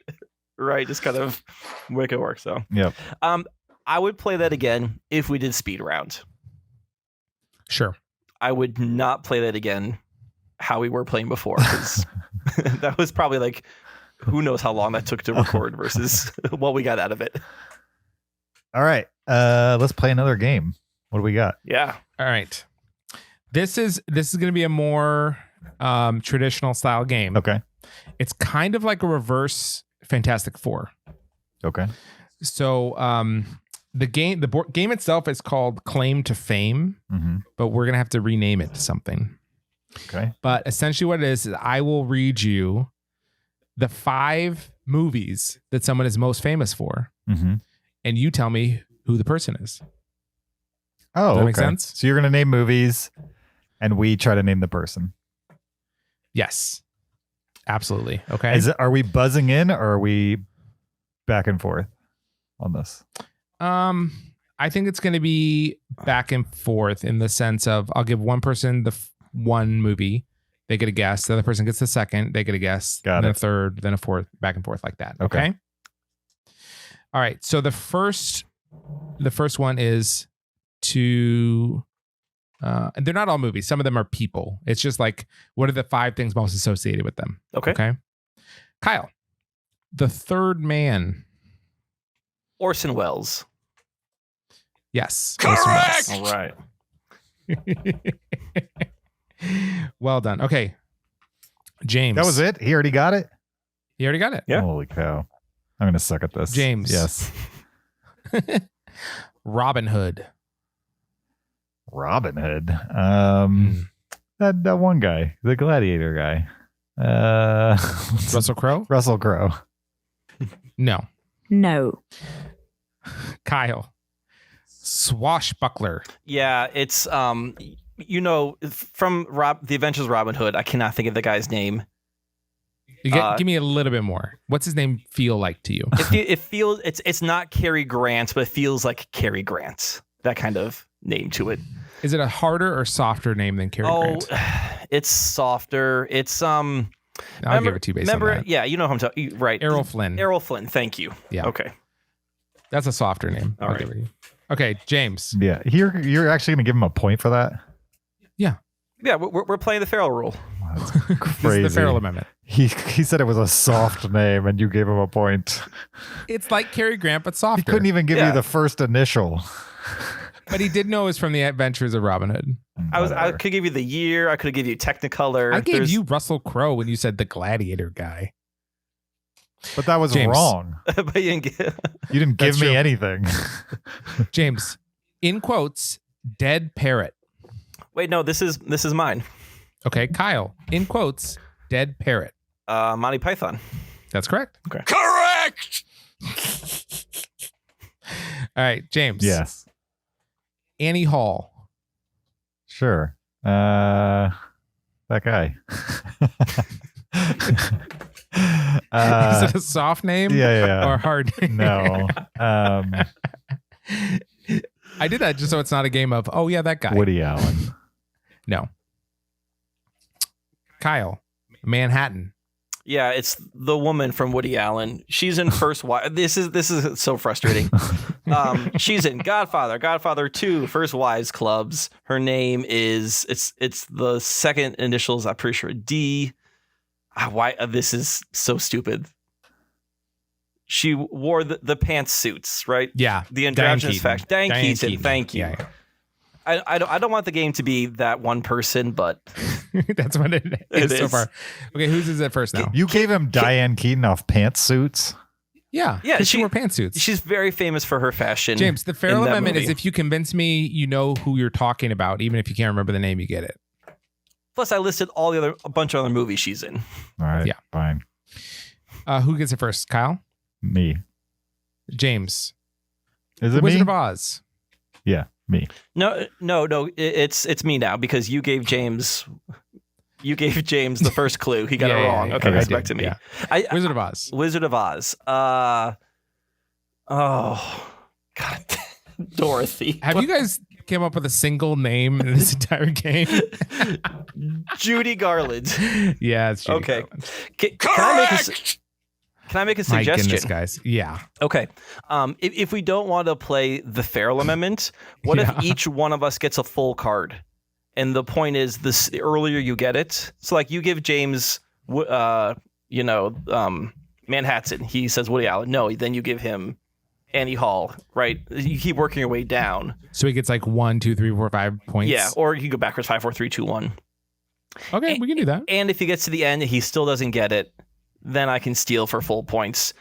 Right. Just kind of make it work. So, yep. I would play that again if we did speed round. Sure. I would not play that again how we were playing before, because that was probably like, who knows how long that took to record versus what we got out of it. All right. Let's play another game. What do we got? Yeah. All right. This is going to be a more traditional style game. Okay. It's kind of like a reverse Fantastic Four. Okay. So the game itself is called Claim to Fame, but we're going to have to rename it to something. Okay. But essentially what it is I will read you the 5 movies that someone is most famous for. And you tell me who the person is. Oh, does that okay. make sense? So you're going to name movies and we try to name the person. Yes. Absolutely. Okay. Are we buzzing in or are we back and forth on this? I think it's going to be back and forth in the sense of I'll give one person the one movie, they get a guess. The other person gets the second, they get a guess. Then a third, then a fourth, back and forth like that. Okay. All right. So the first one is they're not all movies. Some of them are people. It's just like, what are the 5 things most associated with them? Okay. Kyle, The Third Man. Orson Welles. Yes. Correct! All right. Well done. Okay. James. That was it? He already got it? You already got it. Yeah. Holy cow. I'm going to suck at this. James. Yes. Robin Hood. Robin Hood. That one guy, the gladiator guy. Russell Crowe? Russell Crowe. No. No. Kyle. Swashbuckler. Yeah, it's from The Adventures of Robin Hood. I cannot think of the guy's name. Give me a little bit more. What's his name feel like to you? It feels it's not Cary Grant, but it feels like Cary Grant. That kind of name to it. Is it a harder or softer name than Cary Grant? It's softer. It's I'll give it to you based on that. Yeah, you know who I'm talking. Right, Errol Flynn. Errol Flynn. Thank you. Yeah. Okay. That's a softer name. All I'll right. give it to you. Okay, James. Yeah. You're actually going to give him a point for that? Yeah. Yeah, we're playing the Farrell rule. That's This crazy. is the Farrell Amendment. He said it was a soft name and you gave him a point. It's like Cary Grant, but softer. He couldn't even give you the first initial. But he did know it was from The Adventures of Robin Hood. I could give you the year. I could give you Technicolor. I gave you Russell Crowe when you said the gladiator guy. But that was James. wrong. But you didn't get. You didn't give That's me true. anything. James, in quotes, dead parrot. Wait, no. This is mine. Okay, Kyle, in quotes, dead parrot. Monty Python. That's correct. Okay. Correct! All right, James. Yes. Annie Hall. Sure. That guy. Is it a soft name? Yeah. Or a hard name? No. I did that just so it's not a game of, oh, yeah, that guy. Woody Allen. No. Kyle, Manhattan. Yeah, it's the woman from Woody Allen. She's in First Wives. This is so frustrating. She's in Godfather, Godfather 2, First Wives Clubs. Her name is it's the second initials. I'm pretty sure D. Why this is so stupid. She wore the pantsuits, right? Yeah. The androgynous faction. Diane Keaton. Thank you. Yeah. I don't want the game to be that one person, but That's what it is so far. Okay, whose is it first now? You gave him Diane Keaton off pantsuits? Yeah. Yeah, 'cause she wore pantsuits. she's very famous for her fashion. James, the Farrell in that Amendment is movie. if you convince me you know who you're talking about, even if you can't remember the name, you get it. Plus, I listed a bunch of other movies she's in. All right. Yeah. Fine. Who gets it first? Kyle? Me. James. Is it Wizard me? of Oz. Yeah. Me. No. It's me now because you gave James the first clue. He got it wrong. Okay, I that's did, back to me. yeah. I Wizard of Oz. Wizard of Oz. Oh, God, Dorothy. Have you guys came up with a single name in this entire game? Judy Garland. Yeah, it's Judy Okay. Garland. Can I make a My suggestion? goodness, guys. Yeah. Okay. If we don't want to play the Farrell Amendment, what Yeah. if each one of us gets a full card? And the point is, the earlier you get it, so like you give James, Manhattan. He says Woody Allen. No, then you give him Annie Hall. Right? You keep working your way down. So he gets like 1, 2, 3, 4, 5 points. Yeah, or you can go backwards 5, 4, 3, 2, 1. Okay, we can do that. And if he gets to the end, he still doesn't get it. Then I can steal for full points.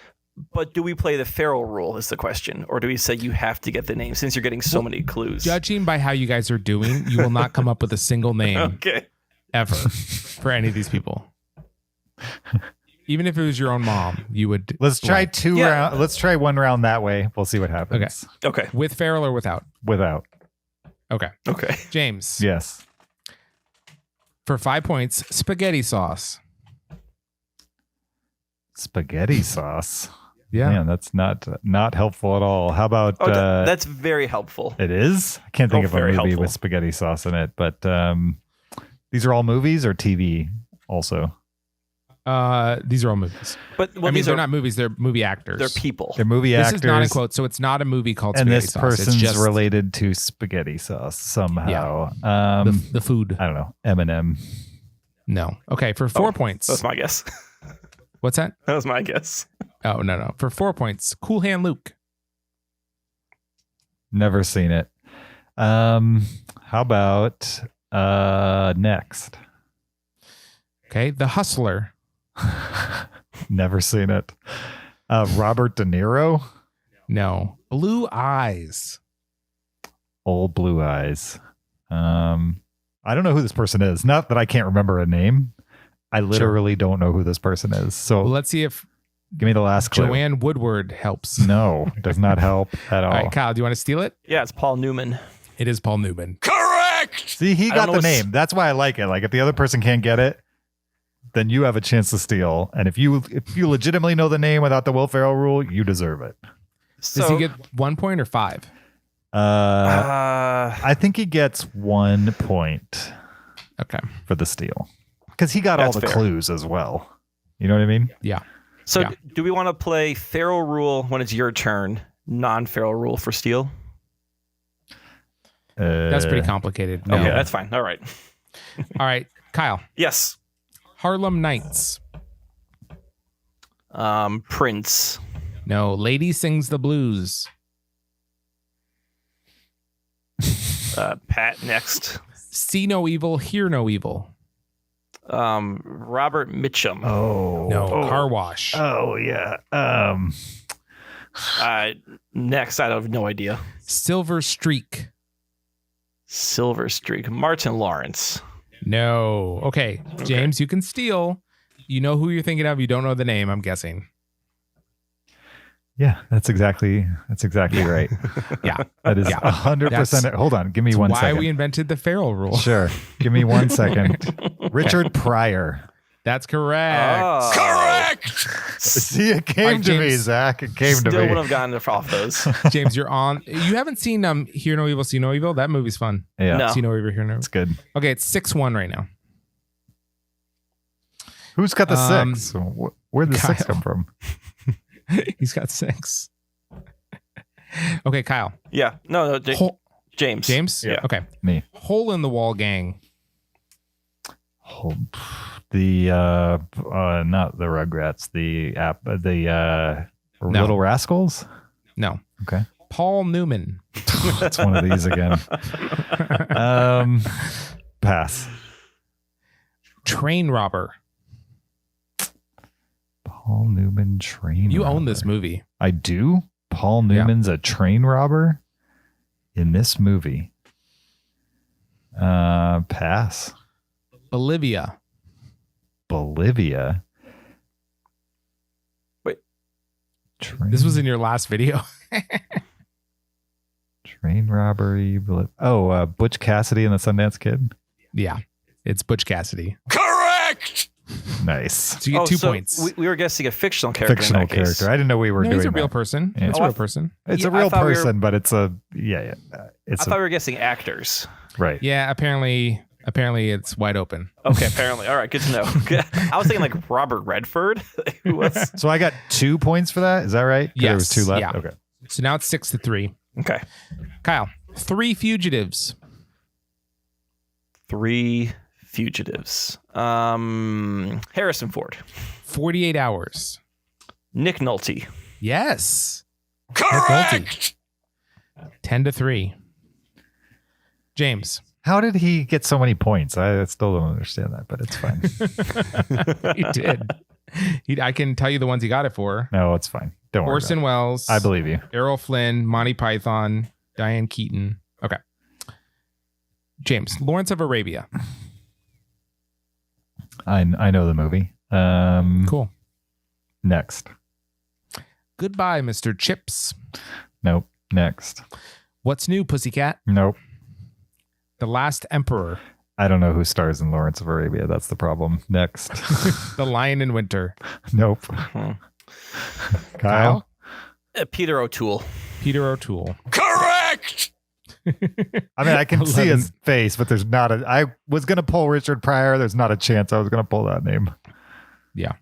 But do we play the Farrell rule is the question. Or do we say you have to get the name since you're getting so many clues? Judging by how you guys are doing, you will not come up with a single name Okay. ever for any of these people. Even if it was your own mom, you would. Let's try blank. two Yeah. round. Let's try one round that way. We'll see what happens. Okay. With Farrell or without. Without. Okay. Okay. James. Yes. For 5 points, spaghetti sauce. Spaghetti sauce. Yeah. Man, that's not helpful at all. How about That's very helpful. it is? I can't think of a very movie helpful. with spaghetti sauce in it, but these are all movies or TV also. These are all movies. But well, I mean, these they're are not movies. They're movie actors. they're people. They're movie This actors. is not in quotes, so it's not a movie called and Spaghetti this Sauce. person's It's just related to spaghetti sauce somehow. the food. I don't know. Eminem. No. Okay, for 4 points. That's my guess. What's that? That was my guess. Oh, no. For 4 points, Cool Hand Luke. Never seen it. How about next? Okay, The Hustler. Never seen it. Robert De Niro. No. Blue Eyes. Old Blue Eyes. I don't know who this person is. Not that I can't remember a name. I literally don't know who this person is. So Well, let's see if give me the last clue. Joanne Woodward helps. No, does not help at all. All right, Kyle, do you want to steal it? Yeah, it's Paul Newman. It is Paul Newman. See, he I got don't the know name. That's why I like it. Like if the other person can't get it, then you have a chance to steal. And if you legitimately know the name without the Will Ferrell rule, you deserve it. So, Does he get 1 point or 5? I think he gets 1 point Okay. for the steal because he got all That's the fair. clues as well. You know what I mean? Yeah. So Yeah. do we want to play feral rule when it's your turn, non-feral rule for steal? That's pretty complicated. No. Okay, that's fine. All right. All right, Kyle. Yes. Harlem Nights. Prince. No. Lady Sings the Blues. Pat next. See No Evil, Hear No Evil. Robert Mitchum. Oh No. Car Wash. Oh yeah. Next, I have no idea. Silver Streak. Silver Streak. Martin Lawrence. No. Okay, James, you can steal. You know who you're thinking of. You don't know the name, I'm guessing. Yeah, that's exactly right. Yeah. That is Yeah. 100%. Hold on, give me 1 Why second. we invented the feral rule. Sure, give me 1 second. Richard Pryor. That's correct. Oh. See, it came All right, to me, James. Zach. It came Still to me. would have gotten off those. James, you're on. You haven't seen Hear No Evil, See No Evil? That movie's fun. Yeah, No. See No Evil, Hear No Evil. it's good. Okay, it's 6-1 right now. Who's got the Um, 6? Where'd the 6 Kyle. come from? He's got 6. Okay, Kyle. Yeah. No, James. James? Yeah. Okay. Me. Hole in the Wall Gang. The not the Rugrats, the No. Little Rascals. No. Okay, Paul Newman. it's one of these again. Pass. Train Robber. Paul Newman train. You robber. own this movie. I do. Paul Newman's a train robber in this movie. Pass. Bolivia. Bolivia. Wait. This was in your last video. Train robbery. Butch Cassidy and the Sundance Kid. Yeah. It's Butch Cassidy. Nice. So you get 2 points. We were guessing a fictional character. Fictional in that case. character. I didn't know we were No, doing he's a real that. person. Yeah. It's a real person. It's Yeah, a real I thought we were- person, but it's a it's I thought we were guessing actors. right. Yeah, apparently it's wide open. Okay, apparently. All right, good to know. I was thinking like Robert Redford. Who was? So I got 2 points for that. Is that right? 'Cause there was 2 left. Yeah. Okay. So now it's 6-3. Okay. Kyle, 3 Fugitives. 3 Fugitives. Harrison Ford. 48 Hours. Nick Nolte. Yes. Correct. 10-3. James. How did he get so many points? I still don't understand that, but it's fine. He did. I can tell you the ones he got it for. No, it's fine. Don't worry. Orson Welles. I believe you. Errol Flynn, Monty Python, Diane Keaton. Okay. James, Lawrence of Arabia. I know the movie. Cool. Next. Goodbye, Mr. Chips. Nope. Next. What's New, Pussycat? Nope. The Last Emperor. I don't know who stars in Lawrence of Arabia. That's the problem. Next. The Lion in Winter. Nope. Kyle? Peter O'Toole. Peter O'Toole. I mean, I can see 11. his face, but there's not a. I was going to pull Richard Pryor. There's not a chance I was going to pull that name. Yeah.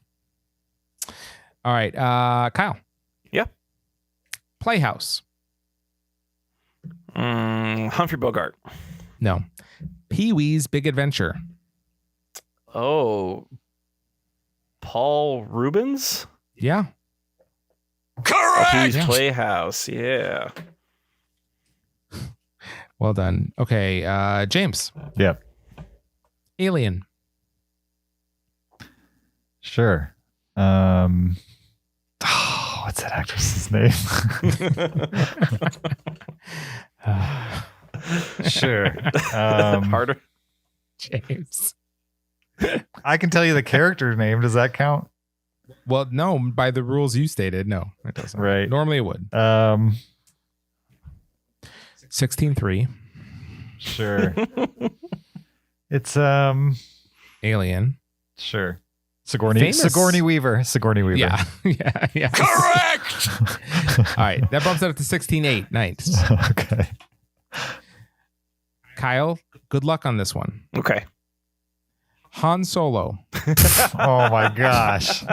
All right. Kyle. Yeah. Playhouse. Humphrey Bogart. No. Pee-wee's Big Adventure. Oh. Paul Rubens? Yeah. Correct! Playhouse, yeah. Well done. Okay, James. Yeah. Alien. Sure. What's that actress's name? Sure. Harder. James. I can tell you the character name. Does that count? Well, no, by the rules you stated, no, it doesn't. Right. Normally it would. 16-3. Sure. It's Alien. sure. Sigourney Weaver. Yeah. Yeah. Correct! All right. That bumps it up to 16-8. Nice. Okay. Kyle, good luck on this one. Okay. Han Solo. Oh my gosh.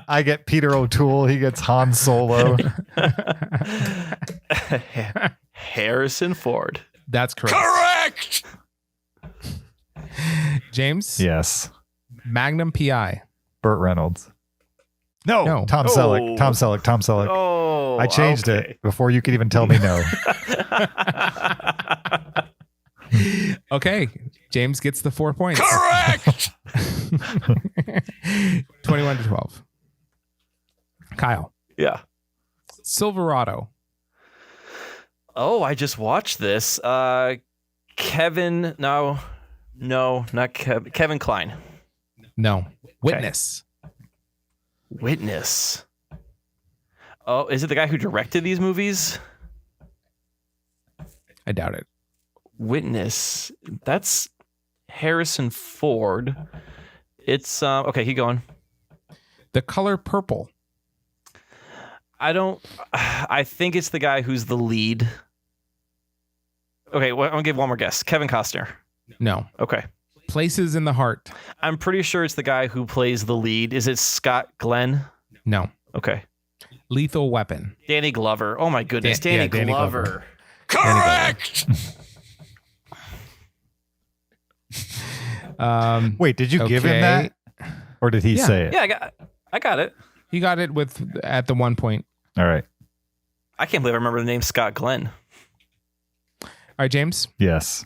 I get Peter O'Toole. He gets Han Solo. Harrison Ford. That's correct. Correct! James? Yes. Magnum PI. Burt Reynolds. No. Tom Oh. Selleck. Tom Selleck. Oh, I changed okay. it before you could even tell me no. Okay. James gets the 4 points. Correct! 21-12. Kyle. Yeah. Silverado. Oh, I just watched this. Kevin. No, not Kevin. Kevin Kline. No. Witness. Witness. Oh, is it the guy who directed these movies? I doubt it. Witness. That's Harrison Ford. It's okay. Keep going. The Color Purple. I think it's the guy who's the lead. Okay, well, I'm gonna give one more guess. Kevin Costner. No. Okay. Places in the Heart. I'm pretty sure it's the guy who plays the lead. Is it Scott Glenn? No. Okay. Lethal Weapon. Danny Glover. Oh my goodness, Danny Danny Glover. Glover. Correct! Wait, did you give him that? Or did he Yeah. say it? Yeah, I got it. He got it at the 1 point. All right. I can't believe I remember the name Scott Glenn. All right, James. Yes.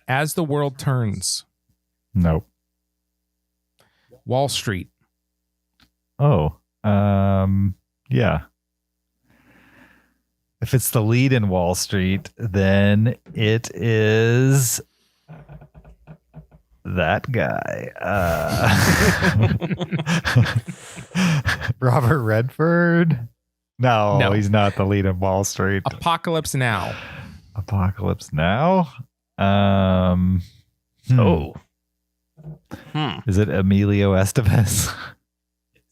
As the World Turns. Nope. Wall Street. Oh. Yeah. If it's the lead in Wall Street, then it is that guy. Robert Redford? No, he's not the lead in Wall Street. Apocalypse Now. Apocalypse Now? Is it Emilio Estevez?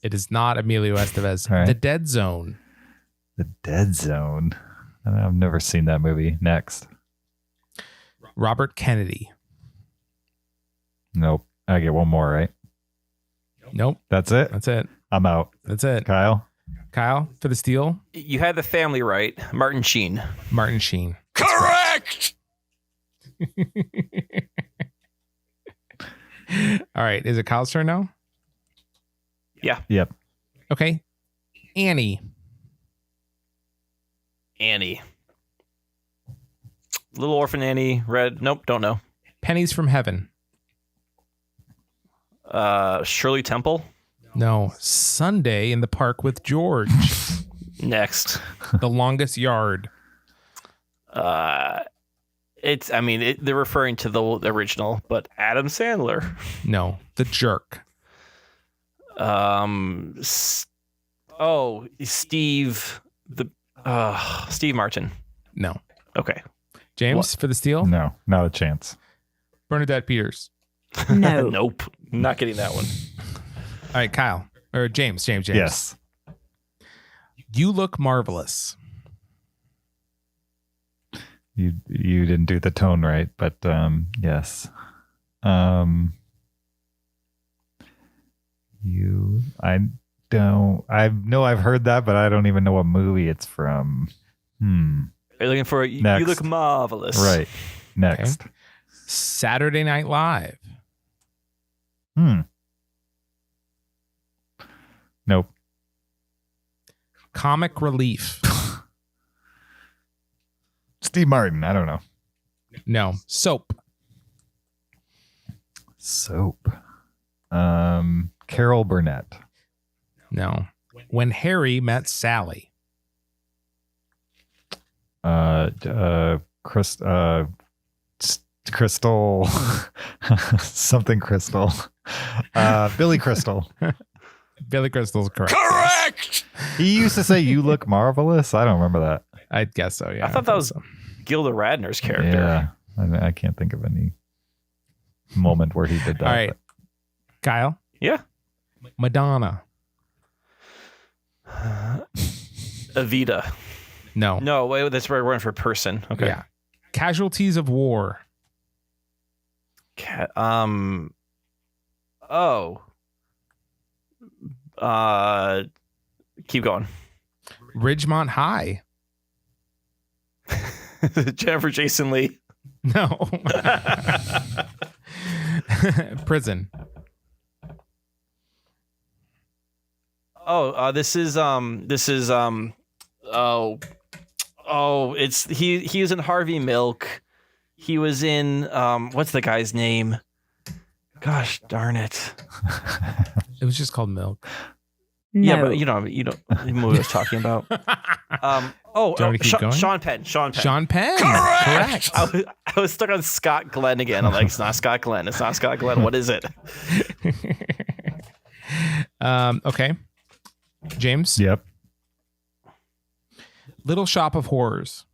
It is not Emilio Estevez. All right. The Dead Zone. The Dead Zone. I've never seen that movie. Next. Robert Kennedy. Nope. I get one more, right? Nope. That's it? That's it. I'm out. That's it. Kyle? Kyle, for the steal. You had the family right. Martin Sheen. Martin Sheen. Correct! All right. Is it Kyle's turn now? Yeah. Yep. Okay. Annie. Annie. Little Orphan Annie. Red. Nope. Don't know. Pennies from Heaven. Shirley Temple. No. Sunday in the Park with George. Next. The Longest Yard. They're referring to the original, but Adam Sandler. No. The Jerk. Steve Martin. No. Okay. James, for the steal. No, not a chance. Bernadette Peters. No. Nope. Not getting that one. All right, Kyle. Or James. Yes. You Look Marvelous. You didn't do the tone right, but yes. I know I've heard that, but I don't even know what movie it's from. Are you looking for You Next. Look Marvelous? Right. Next. Okay. Saturday Night Live. Comic relief. Steve Martin. I don't know. No. Soap. Soap. Carol Burnett. No. When Harry met Sally. Crystal. Something Crystal. Billy Crystal. Billy Crystal's correct. Correct. He used to say, "You look marvelous." I don't remember that. I guess so, yeah. I thought that was Gilda Radner's character. Yeah. I can't think of any moment where he did that. All right. Kyle. Yeah. Madonna. Evita. No. No, wait, that's where we're going for person. Okay. Yeah. Casualties of war. Keep going. Ridgemont High. Jennifer Jason Leigh. No. Prison. It's he was in Harvey Milk. He was in what's the guy's name? Gosh darn it. It was just called Milk. Yeah, but you know the movie I was talking about. Sean Penn. Sean Penn. Correct. Correct. I was stuck on Scott Glenn again. I'm like, it's not Scott Glenn. It's not Scott Glenn. What is it? Okay. James. Yep. Little Shop of Horrors.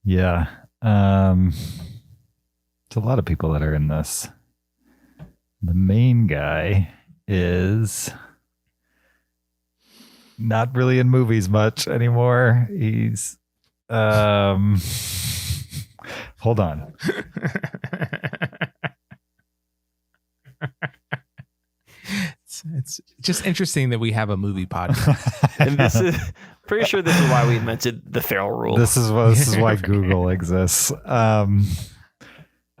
Yeah. There's a lot of people that are in this. The main guy is not really in movies much anymore. He's hold on. It's just interesting that we have a movie podcast. And this is pretty sure this is why we invented the feral rule. This is why Google exists.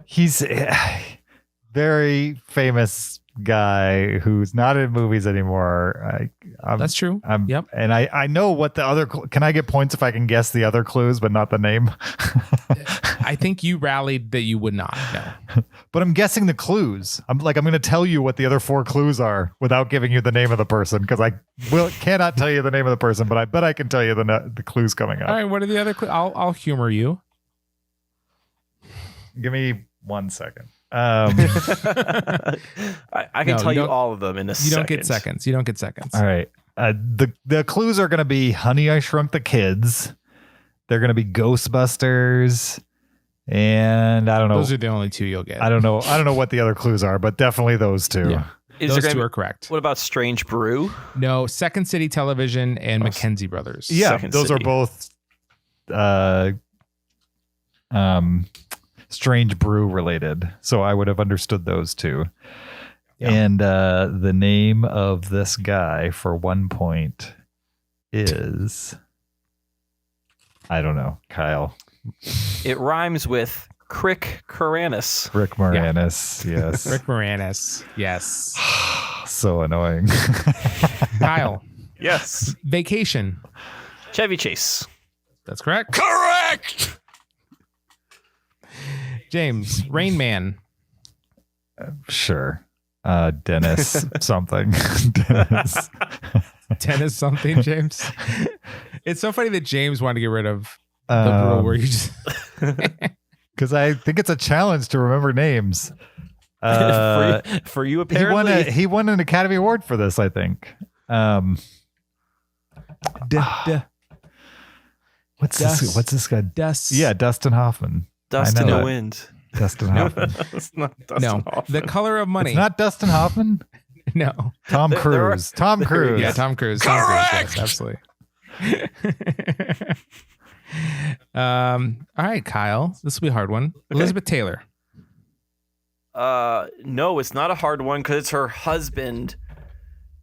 He's a very famous guy who's not in movies anymore. That's true. Yep. And I know what the other. Can I get points if I can guess the other clues, but not the name? I think you rallied that you would not. No. But I'm guessing the clues. I'm going to tell you what the other 4 clues are without giving you the name of the person because I cannot tell you the name of the person, but I bet I can tell you the clues coming up. All right. What are the other clues? I'll humor you. Give me 1 second. I can tell you all of them in a second. You don't get seconds. You don't get seconds. All right. The clues are going to be Honey, I Shrunk the Kids. They're going to be Ghostbusters. And I don't know. Those are the only 2 you'll get. I don't know what the other clues are, but definitely those 2. Yeah. Those 2 are correct. What about Strange Brew? No, Second City Television and Mackenzie Brothers. Yeah, Second those City. are both Strange Brew related. So I would have understood those 2. Yeah. And the name of this guy for 1 point is, I don't know, Kyle. It rhymes with Crick Moranis. Rick Moranis, yes. Rick Moranis, yes. So annoying. Kyle. Yes. Vacation. Chevy Chase. That's correct. Correct. James. Rain Man. Sure. Dennis something. Dennis something, James. It's so funny that James wanted to get rid of the rule where you just because I think it's a challenge to remember names. For you, apparently. He won an Academy Award for this, I think. What's this guy? Yeah, Dustin Hoffman. Dust in the Wind. Dustin Hoffman. It's not Dustin Hoffman. The Color of Money. It's not Dustin Hoffman? No. Tom Cruise. Tom Cruise. Yeah, Tom Cruise. Correct. Tom Cruise, yes, absolutely. All right, Kyle. This will be a hard one. Okay. Elizabeth Taylor. No, it's not a hard one because it's her husband.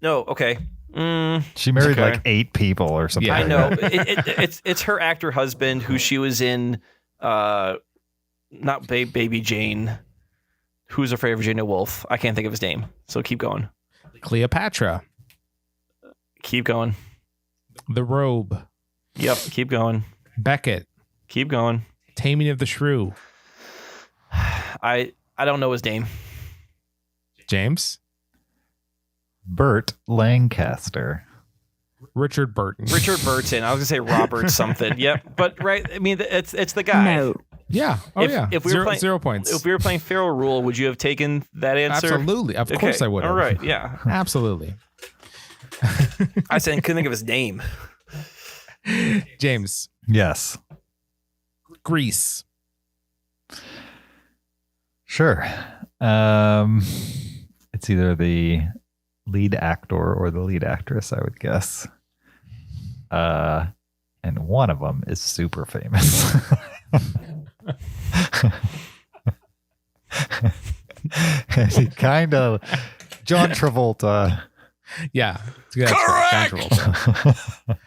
No, okay. She married like 8 people or something. Yeah, like I know. That. It's her actor husband who she was in. Not Baby Jane. Who's Afraid of Virginia Woolf? I can't think of his name. So keep going. Cleopatra. Keep going. The Robe. Yep. Keep going. Beckett. Keep going. Taming of the Shrew. I don't know his name. James. Burt Lancaster. Richard Burton. Richard Burton. I was gonna say Robert something. Yep. But right. I mean, it's the guy. No. Yeah. Oh, yeah. If we were playing 0 points. If we were playing Feral Rule, would you have taken that answer? Absolutely. Of course I would have. All right. Yeah. Absolutely. I said I couldn't think of his name. James. Yes. Grease. Sure. It's either the lead actor or the lead actress, I would guess. And one of them is super famous. And he kind of John Travolta. Yeah. Correct. John Travolta.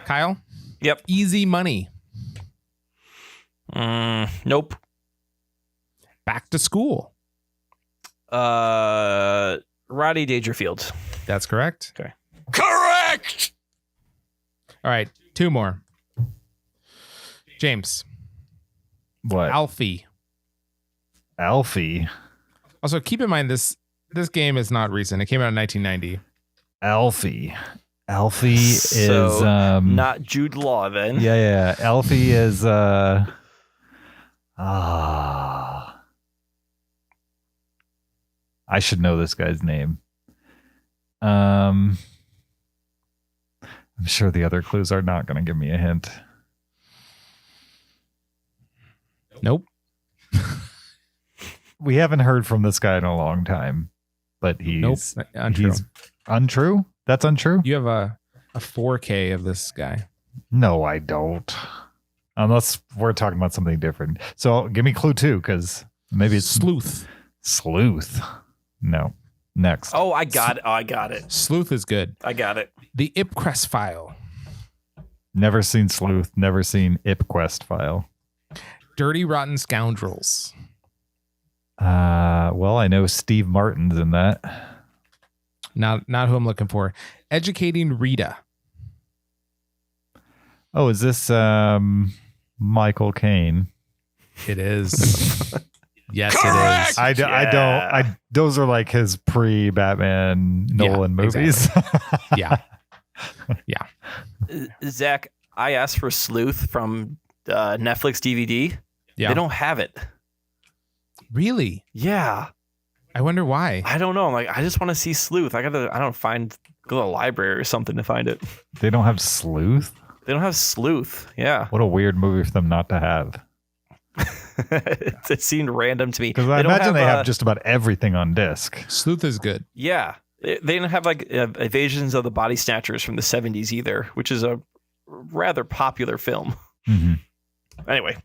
Kyle. Yep. Easy Money. Nope. Back to School. Roddy Dangerfield. That's correct. Okay. Correct! All right. 2 more. James. What? Alfie. Alfie. Also, keep in mind this game is not recent. It came out in 1990. Alfie. Alfie So, is not Jude Law then. yeah. Alfie is I should know this guy's name. I'm sure the other clues are not going to give me a hint. Nope. We haven't heard from this guy in a long time, but he's Untrue. He's untrue. That's untrue. You have a 4K of this guy. No, I don't. Unless we're talking about something different. So give me clue 2, because maybe it's Sleuth. Sleuth. No. Next. Oh, I got it. Oh, I got it. Sleuth is good. I got it. The Ipcrest File. Never seen Sleuth. Never seen Ipquest File. Dirty Rotten Scoundrels. Well, I know Steve Martin's in that. Not who I'm looking for. Educating Rita. Oh, is this Michael Caine? It is. Yes, it is. I don't. Those are like his pre-Batman Nolan movies. Exactly. Yeah. Zach, I asked for Sleuth from Netflix DVD. Yeah. They don't have it. Really? Yeah. I wonder why. I don't know. I'm like, I just want to see Sleuth. Go to the library or something to find it. They don't have Sleuth? They don't have Sleuth. Yeah. What a weird movie for them not to have. It seemed random to me. Because I imagine they have just about everything on disc. Sleuth is good. Yeah. They didn't have like Invasions of the Body Snatchers from the 70s either, which is a rather popular film. Mm-hmm. Anyway.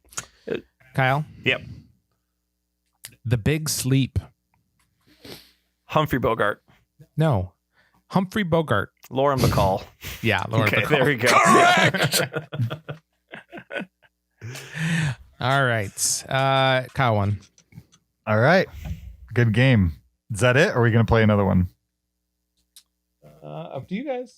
Kyle? Yep. The Big Sleep. Humphrey Bogart. No. Humphrey Bogart. Lauren Bacall. Yeah, Lauren Okay, Bacall. there we go. All right. Kyle won. All right. Good game. Is that it? Or are we going to play another one? Up to you guys.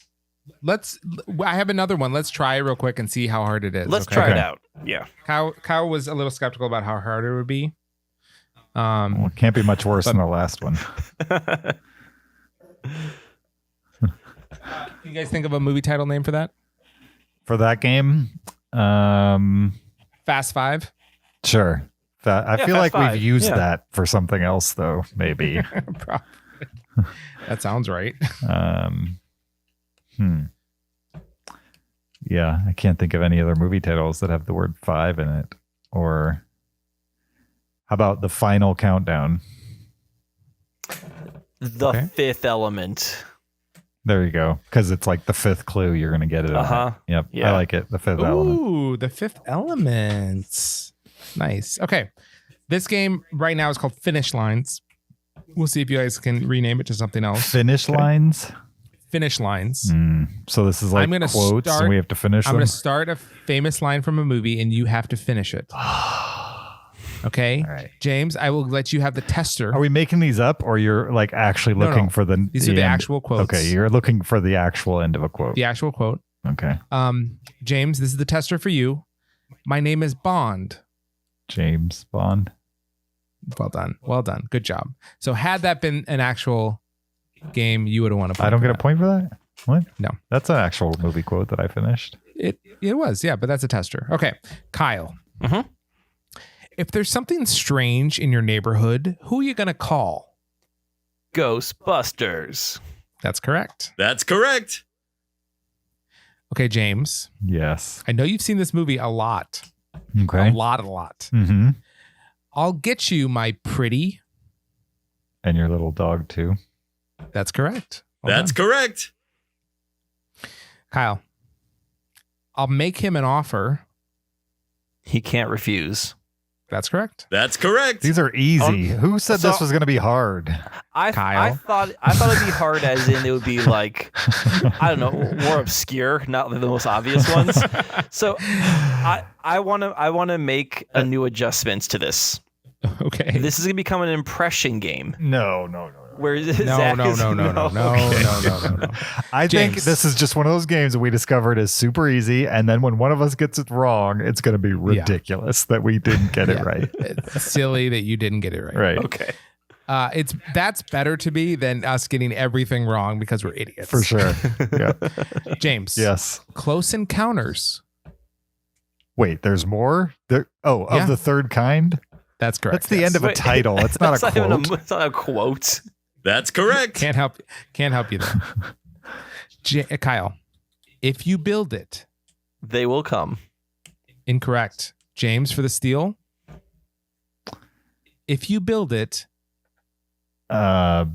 I have another one. Let's try it real quick and see how hard it is. Let's okay? try it out. Yeah. Kyle was a little skeptical about how hard it would be. Well, it can't be much worse than the last one. You guys think of a movie title name for that? For that game? Fast Five? Sure. I feel Fast like Five. we've used Yeah. that for something else, though, maybe. Probably. That sounds right. Yeah, I can't think of any other movie titles that have the word 5 in it. Or how about The Final Countdown? The Fifth Element. There you go. Because it's like the 5th clue. You're going to get it. Uh-huh. Yep. Yeah. I like it. The 5th element. Ooh, The Fifth Element. Nice. Okay. This game right now is called Finish Lines. We'll see if you guys can rename it to something else. Finish lines? Finish Lines. So this is like I'm gonna quotes and start- we have to finish I'm them? going to start a famous line from a movie and you have to finish it. Okay. All right. James, I will let you have the tester. Are we making these up, or you're like actually looking No. for the? These are the end? actual quotes. Okay, you're looking for the actual end of a quote. The actual quote. Okay. James, this is the tester for you. My name is Bond. James Bond. Well done. Well done. Good job. So had that been an actual game, you would have won a point. I don't get a point for that? What? No. That's an actual movie quote that I finished. It was, yeah, but that's a tester. Okay. Kyle. Mm-hmm. If there's something strange in your neighborhood, who are you going to call? Ghostbusters. That's correct. That's correct. Okay, James. Yes. I know you've seen this movie a lot. Okay. A lot. Mm-hmm. I'll get you, my pretty. And your little dog too. That's correct. Well That's done. correct. Kyle. I'll make him an offer. He can't refuse. That's correct. That's correct. These are easy. Who said so- this was going to be hard? I Kyle? thought it'd be hard, as in it would be like, I don't know, more obscure, not the most obvious ones. So I want to make a new adjustments to this. Okay. This is gonna become an impression game. No. Where No. Zach is, No. I think James. this is just one of those games that we discovered is super easy, and then when one of us gets it wrong, it's going to be ridiculous that we didn't get it right. It's silly that you didn't get it right. Right. Okay. That's better to be than us getting everything wrong because we're idiots. For sure. Yeah. James. Yes. Close Encounters. Wait, there's more? Yeah. Of the third kind? That's correct. That's the end of a Wait. title. It's not a That's even quote. it's not a quote. That's correct. Can't help you there. Kyle, if you build it. They will come. Incorrect. James for the steal. If you build it. I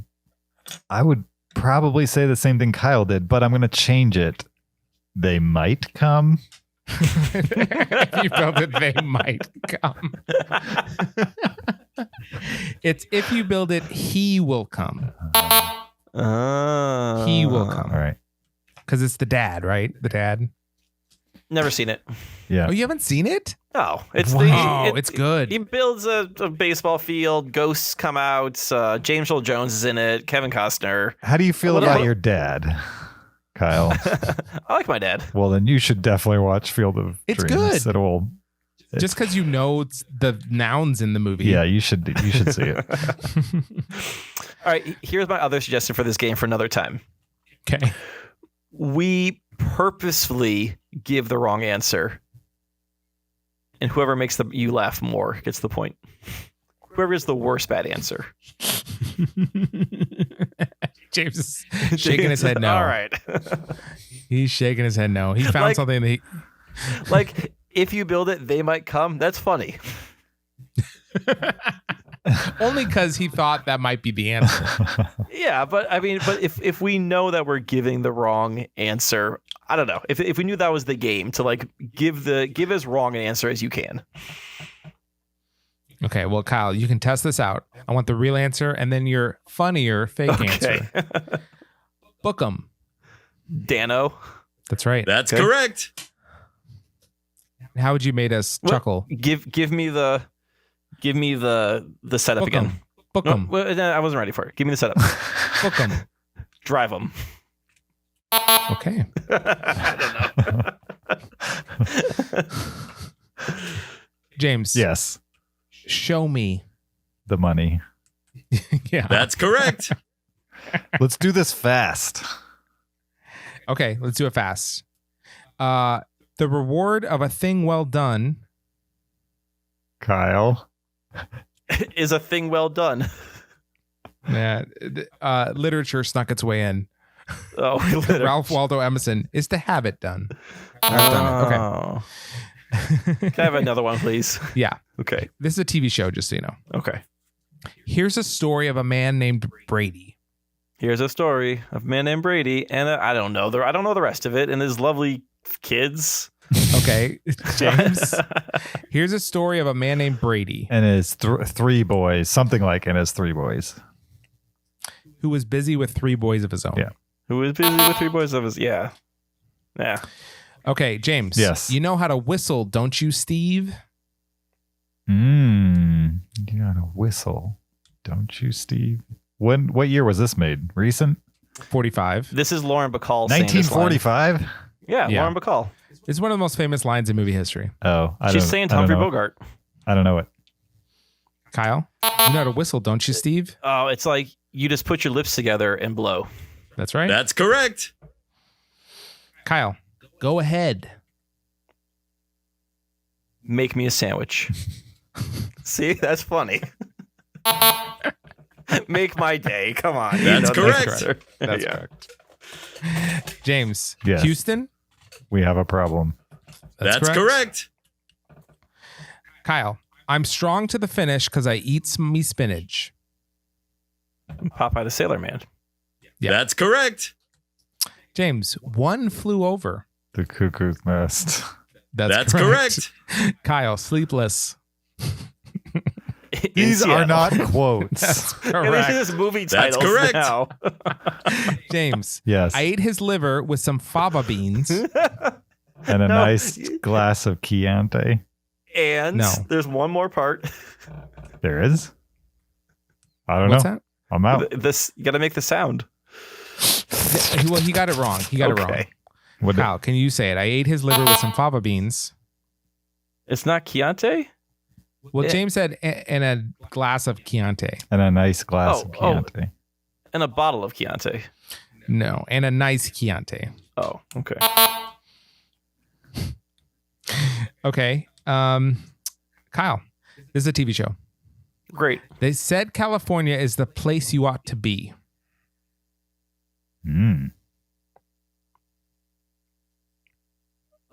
would probably say the same thing Kyle did, but I'm going to change it. They might come. If you build it, they might come. It's if you build it, he will come. He will come. All right. Because it's the dad, right? The dad. Never seen it. Yeah. Oh, you haven't seen it? No, it's Wow, the it's good. He builds a baseball field. Ghosts come out. James Earl Jones is in it. Kevin Costner. How do you feel What about about- your dad, Kyle? I like my dad. Well, then you should definitely watch Field of It's Dreams. good. It will. Just because you know it's the nouns in the movie. Yeah, you should see it. All right, here's my other suggestion for this game for another time. Okay. We purposefully give the wrong answer, and whoever makes you laugh more gets the point. Whoever is the worst bad answer. James is shaking his head no. All right. He's shaking his head no. He found Like- something that he... Like, if you build it, they might come. That's funny. Only because he thought that might be the answer. Yeah, but I mean, if we know that we're giving the wrong answer, I don't know. If we knew that was the game, to like give as wrong an answer as you can. Okay, well, Kyle, you can test this out. I want the real answer and then your funnier fake answer. Book 'em. Dano. That's right. That's Okay. correct. How would you made us chuckle? Give me the setup Book again. 'em. Book No, 'em. well, no, I wasn't ready for it. Give me the setup. Book 'em. Drive them. Okay. I don't know. James. Yes, Show me. the money. Yeah. That's correct. Let's do this fast. Okay, let's do it fast. The reward of a thing well done. Kyle. Is a thing well done? Yeah, literature snuck its way in. Oh, Ralph Waldo Emerson is to have it done. I've done it. Oh. Can I have another one, please? Yeah. Okay. This is a TV show, just so you know. Okay. Here's a story of a man named Brady. Here's a story of a man named Brady, and I don't know the rest of it, and his lovely kids. Okay, James. Here's a story of a man named Brady And his three boys, something like and his three boys. who was busy with 3 boys of his own. Yeah. Who was busy with 3 boys of his? Yeah. Okay, James. Yes. You know how to whistle, don't you, Steve? Hmm. whistle, don't you, Steve? What year was this made? Recent? 45. This is Lauren Bacall saying this line. 1945? Yeah, Yeah. Lauren Bacall. It's one of the most famous lines in movie history. Oh, She's saying Humphrey Bogart. I don't know it. Kyle, you know how to whistle, don't you, Steve? Oh, it's like you just put your lips together and blow. That's right. That's correct. Kyle, go ahead. Make me a sandwich. See, that's funny. Make my day. Come on. You That's know the correct. answer. That's Yeah. correct. James, Yes. Houston, We have a problem. That's correct. Kyle, I'm strong to the finish because I eat me spinach. Popeye the Sailor Man. Yeah. That's correct. James, one flew over. The cuckoo's nest. That's correct. Kyle, sleepless. These In are Seattle. not quotes. That's And correct. this is movie That's titles correct. now. James, Yes. I ate his liver with some fava beans. And a No. nice glass of Chianti. And No. there's one more part. There is? I don't What's know. that? I'm out. This you got to make the sound. Well, he got it wrong. He got it wrong. Okay. What Kyle, can you say it? I ate his liver with some fava beans. It's not Chianti? Well, Yeah. James said and a glass of Chianti. and a nice glass Oh, of Chianti. And a bottle of Chianti. No, and a nice Chianti. Oh, okay. Okay. Kyle, this is a TV show. Great. They said California is the place you ought to be.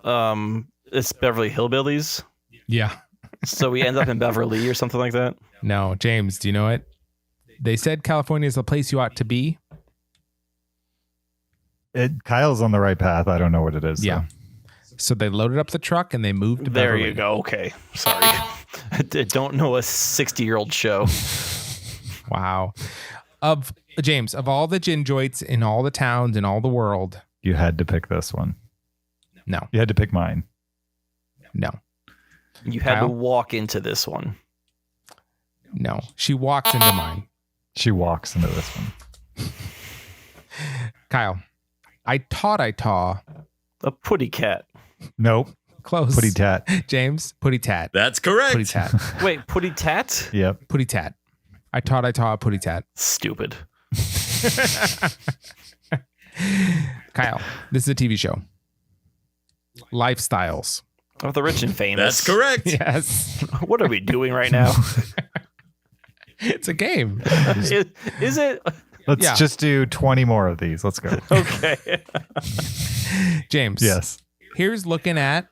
It's Beverly Hillbillies. Yeah. So we end up in Beverly or something like that. No, James, do you know it? They said California is the place you ought to be. Kyle's on the right path. I don't know what it is. Yeah. So they loaded up the truck and they moved to There Beverly. you go. Okay. Sorry. I don't know a 60-year-old show. Wow. Of James, of all the gin joints in all the towns in all the world, You had to pick this one. no, You had to pick mine. no, You had Kyle? to walk into this one. no. She walks into mine. She walks into this one. Kyle, I taw. A putty cat. Nope. Close. Putty tat. James, putty tat. That's correct. Putty tat. Wait, putty tat? Yep. Putty tat. I taw, putty tat. Stupid. Kyle, this is a TV show. Lifestyles. Of the rich and famous. That's correct. Yes. What are we doing right now? It's a game. Is it? Let's Yeah. just do 20 more of these. Let's go. Okay. James. Yes. Here's looking at.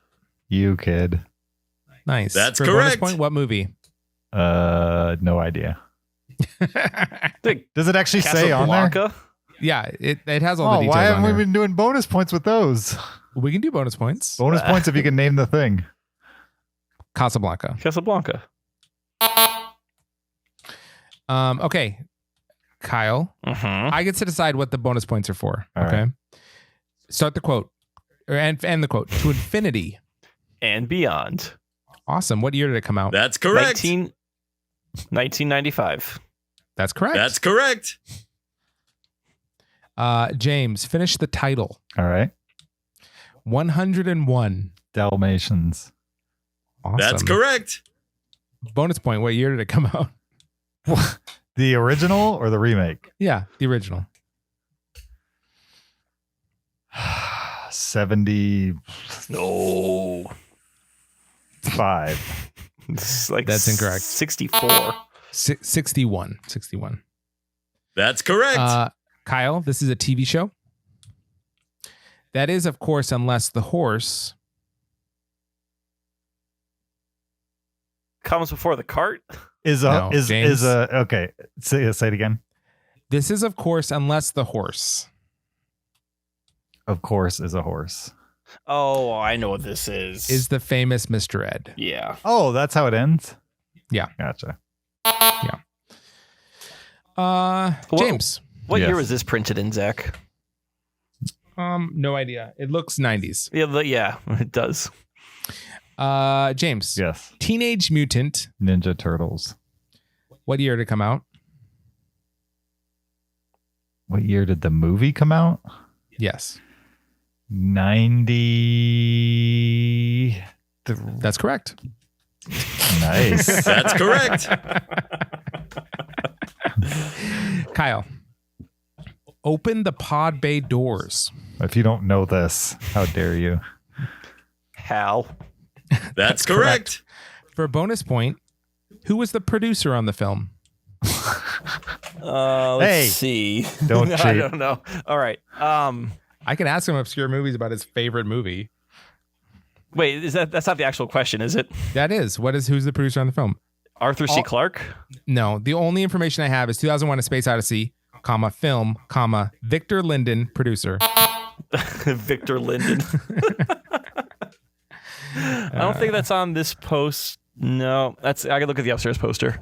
You kid. Nice. That's For a bonus correct. point, what movie? No idea. Does it actually say on there? Casablanca? Yeah, it has all the Oh, details why on haven't we here. been doing bonus points with those? We can do bonus points. Bonus points if you can name the thing. Casablanca. Casablanca. Okay. Kyle, Mm-hmm. I get to decide what the bonus points are for. All okay. right. Start the quote. And the quote. To infinity. And beyond. Awesome. What year did it come out? That's correct. 1995. That's correct. That's correct. James, finish the title. All right. 101. Dalmatians. Awesome. That's correct. Bonus point. What year did it come out? The original or the remake? Yeah, the original. 75. No. It's like That's incorrect. 64. 61. That's correct. Kyle, this is a TV show. That is, of course, unless the horse. Comes before the cart? No, James. Okay. Say it again. This is, of course, unless the horse. Of course, is a horse. Oh, I know what this is. Is the famous Mr. Ed. Yeah. Oh, that's how it ends? Yeah. Gotcha. James. What Yes. year was this printed in, Zach? No idea. It looks 90s. Yeah, it does. James. Yes. Teenage Mutant. Ninja Turtles. What year did it come out? What year did the movie come out? Yes. 90. That's correct. Nice. That's correct. Kyle, open the pod bay doors. If you don't know this, how dare you? Hal. That's correct. For a bonus point, who was the producer on the film? Let's see. Don't I cheat. don't know. All right. I can ask him obscure movies about his favorite movie. Wait, that's not the actual question, is it? That is. Who's the producer on the film? Arthur C. Clarke? No, the only information I have is 2001: A Space Odyssey, film, Victor Linden, producer. Victor Linden. I don't think that's on this post. No, I gotta look at the upstairs poster.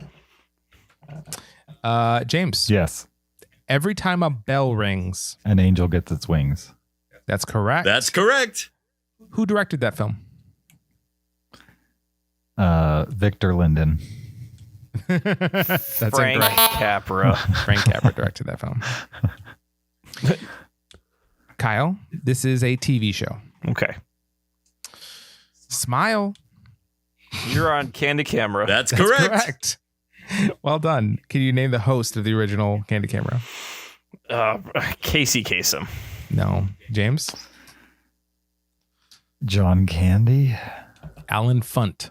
James. Yes. Every time a bell rings. An angel gets its wings. That's correct. That's correct. Who directed that film? Victor Linden. That's Frank incorrect. Capra. Frank Capra directed that film. Kyle, this is a TV show. Okay. Smile. You're on Candid Camera. That's correct. Correct. Well done. Can you name the host of the original Candid Camera? Casey Kasem. No. James? John Candy. Alan Funt.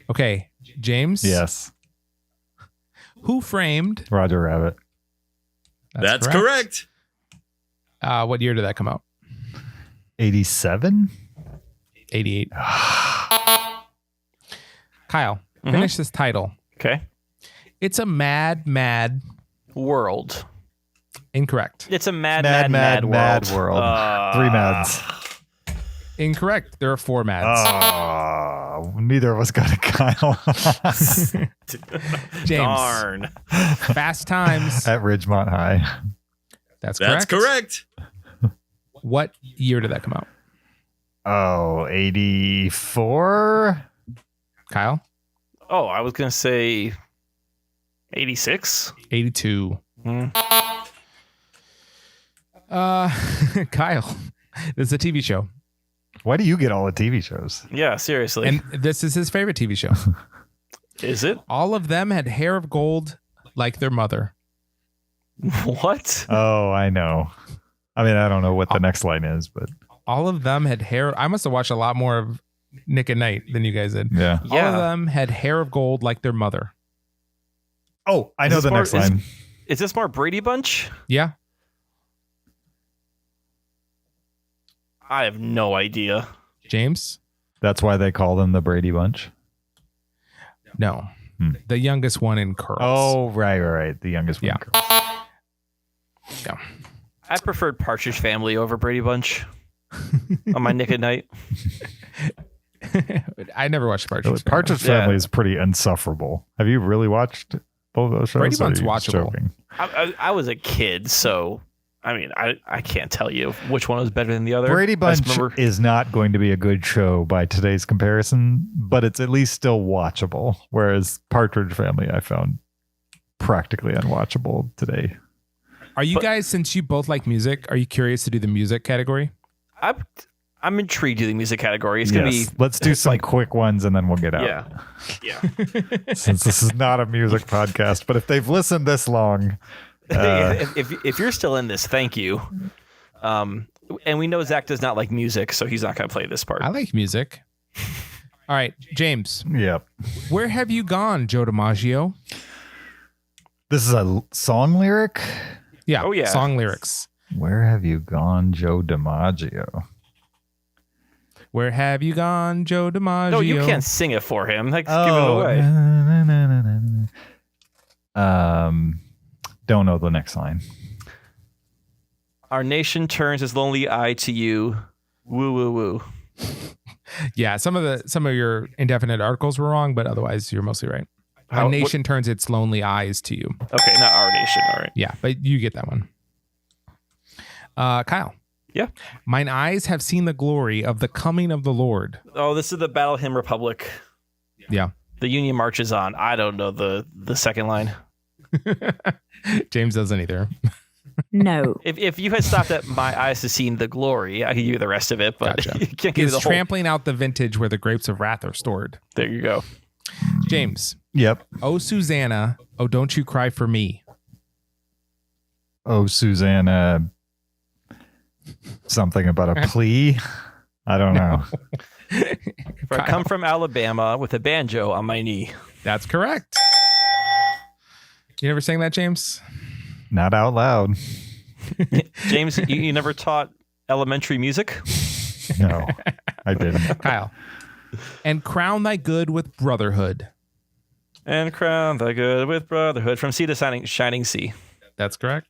Okay. James? Yes. Who framed? Roger Rabbit. That's correct. What year did that come out? 87. 88. Kyle, finish this title. Okay. It's a mad World. Incorrect. It's a mad world. Three mads. Incorrect. There are four mads. Neither of us got a Kyle. James. Darn. Fast Times. At Ridgemont High. That's correct. That's correct. What year did that come out? 84. Kyle? Oh, I was gonna say 86. 82. Kyle, this is a TV show. Why do you get all the TV shows? Yeah, seriously. And this is his favorite TV show. Is it? All of them had hair of gold like their mother. What? Oh, I know. I mean, I don't know what the next line is, but All of them had hair. I must have watched a lot more of Nick at Night than you guys did. yeah. All of them had hair of gold like their mother. Oh, I know Is the this next line. Is this more Brady Bunch? Yeah. I have no idea. James? That's why they call them the Brady Bunch. No. The youngest one in curls. Oh, right. The youngest one. Yeah. Girl. Yeah. I preferred Partridge Family over Brady Bunch on my Nick at Night. I never watched Partridge. Partridge Yeah. Family is pretty insufferable. Have you really watched both those shows? Brady Or are Bunch you watchable. joking? I was a kid, so I mean, I can't tell you which one was better than the other. Brady I Bunch just remember- is not going to be a good show by today's comparison, but it's at least still watchable. Whereas Partridge Family, I found practically unwatchable today. Are you guys, since you both like music, are you curious to do the music category? I'm intrigued to the music category. It's gonna be Let's do some quick ones and then we'll get out. yeah. Since this is not a music podcast, but if they've listened this long, If you're still in this, thank you. And we know Zach does not like music, so he's not going to play this part. I like music. All right, James. yep. Where have you gone, Joe DiMaggio? This is a song lyric. Yeah. Oh, yeah. Song lyrics. Where have you gone, Joe DiMaggio? Where have you gone, Joe DiMaggio? No, you can't sing it for him. Like, give it away. Don't know the next line. Our nation turns its lonely eye to you. Woo, woo, woo. Yeah, some of your indefinite articles were wrong, but otherwise you're mostly right. How- A nation turns its lonely eyes to you. Okay, not our nation. All right. Yeah, but you get that one. Kyle, Yeah. Mine eyes have seen the glory of the coming of the Lord. Oh, this is the Battle Hymn Republic. Yeah. The Union marches on. I don't know the second line. James doesn't either. No. If you had stopped at my eyes have seen the glory, I could give you the rest of it, but Gotcha. you can't give He me is the whole. trampling out the vintage where the grapes of wrath are stored. There you go. James. Yep. Oh, Susanna. Oh, don't you cry for me. Oh, Susanna. Something about a plea. I don't know. For I come from Alabama with a banjo on my knee. That's correct. You never sang that, James? Not out loud. James, you never taught elementary music? No, I didn't. Kyle. And crown thy good with brotherhood. And crown thy good with brotherhood from sea to shining sea. That's correct.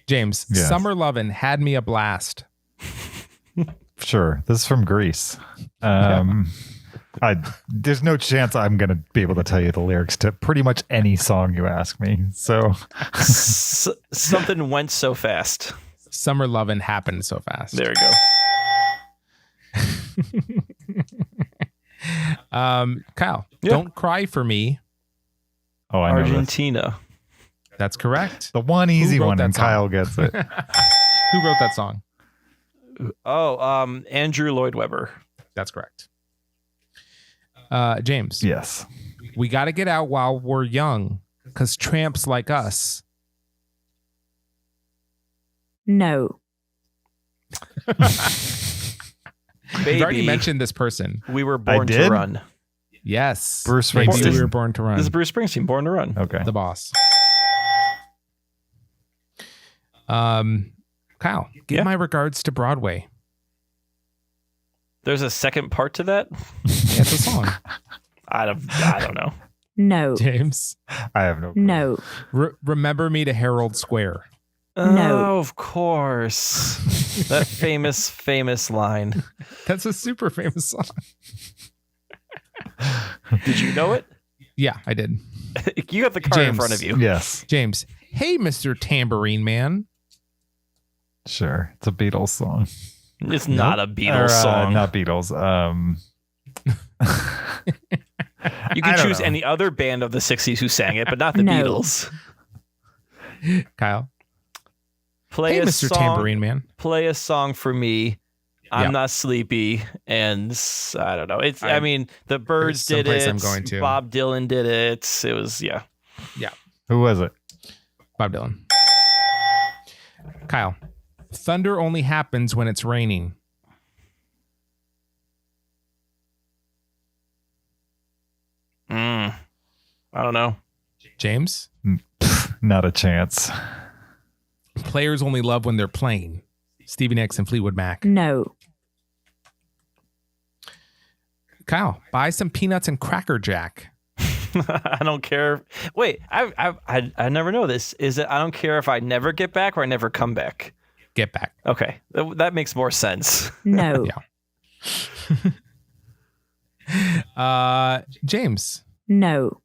James, Yes. Summer Lovin' had me a blast. Sure. This is from Greece. There's no chance I'm going to be able to tell you the lyrics to pretty much any song you ask me. So Something went so fast. Summer Lovin' happened so fast. There you go. Kyle, Yeah. Don't cry for me. oh, I know this. Argentina. That's correct. The one easy Who wrote one, that and song? Kyle gets it. Who wrote that song? Oh, Andrew Lloyd Webber. That's correct. James, Yes. we got to get out while we're young because tramps like us. No. We've already Baby, mentioned this person. we were born to did? run. Yes. Bruce Maybe Springsteen. we were born to run. This is Bruce Springsteen, Born to Run. Okay. The boss. Kyle, give Yeah? my regards to Broadway. There's a second part to that? Yeah, it's a song. I don't know. No. James, I have no clue. No. remember me to Herald Square. No. Oh, of course. That famous line. That's a super famous song. Did you know it? Yeah, I did. You got the card in James. front of you. Yes. James, hey, Mr. Tambourine Man. Sure. It's a Beatles song. It's not a Beatles song. Not Beatles. You I can don't choose know. any other band of the 60s who sang it, but not the No. Beatles. Kyle. Play Hey, a Mr. song. Tambourine Man. Play a song for me. I'm Yeah. not sleepy, and I don't know. I mean, the Birds there's did someplace it. I'm going to. Bob Dylan did it. It was Who was it? Bob Dylan. Kyle. Thunder only happens when it's raining. I don't know. James. Not a chance. Players only love when they're playing. Stevie Nicks and Fleetwood Mac. No. Kyle, buy some peanuts and Cracker Jack. I don't care. Wait, I never know this. Is it I don't care if I never get back or I never come back? Get back. Okay, that makes more sense. No. Yeah. James. No.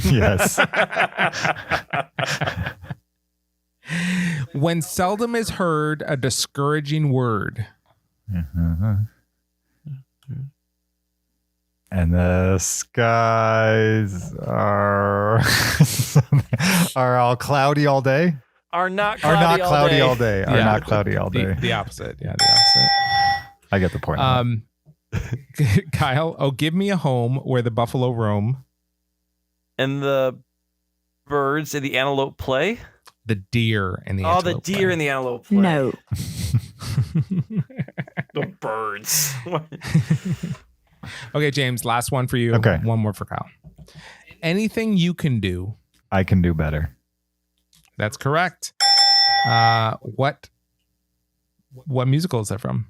Yes. When seldom is heard a discouraging word. And the skies are all cloudy all day. Are not Are cloudy, not cloudy all day. day. Are Yeah. not cloudy all day. The opposite. Yeah, the opposite. I get the point. Kyle, oh, give me a home where the buffalo roam. And the birds and the antelope play. The deer and the The antelope deer play. and the antelope play. No. The birds. Okay, James, last one for you. Okay. One more for Kyle. Anything you can do. I can do better. That's correct. What musical is that from?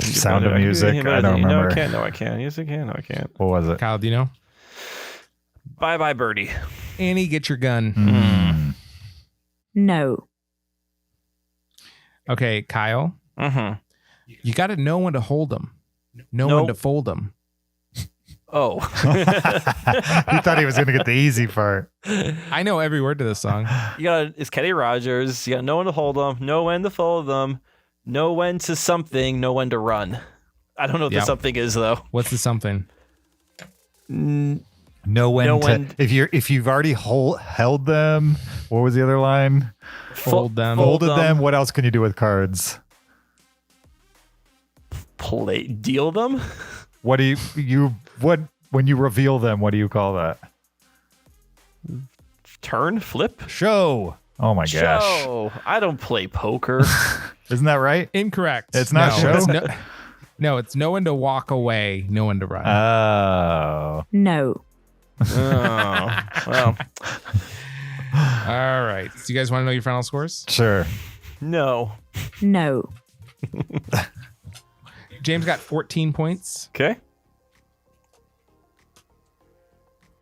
Sound of Music. I don't remember. No, I can't. No, I can't. Yes, I can. No, I can't. What was it? Kyle, do you know? Bye, bye, birdie. Annie, get your gun. Mm. No. Okay, Kyle, Mm-hmm. you got to know when to hold them, know when Nope. to fold them. Oh. He thought he was going to get the easy part. I know every word to this song. It's Kenny Rogers. You got to know when to hold them, know when to fold them, know when to something, know when to run. I don't know what the something is though. What's the something? Know when if you've already held them. What was the other line? Folded them. What else can you do with cards? Deal them. What do you when you reveal them? What do you call that? Turn, flip, show. Oh my gosh! Show. I don't play poker. Isn't that right? Incorrect. It's not show. It's know when to walk away, know when to run. Oh. No. Oh. Well. All right. So you guys want to know your final scores? Sure. No. No. James got 14 points. Okay.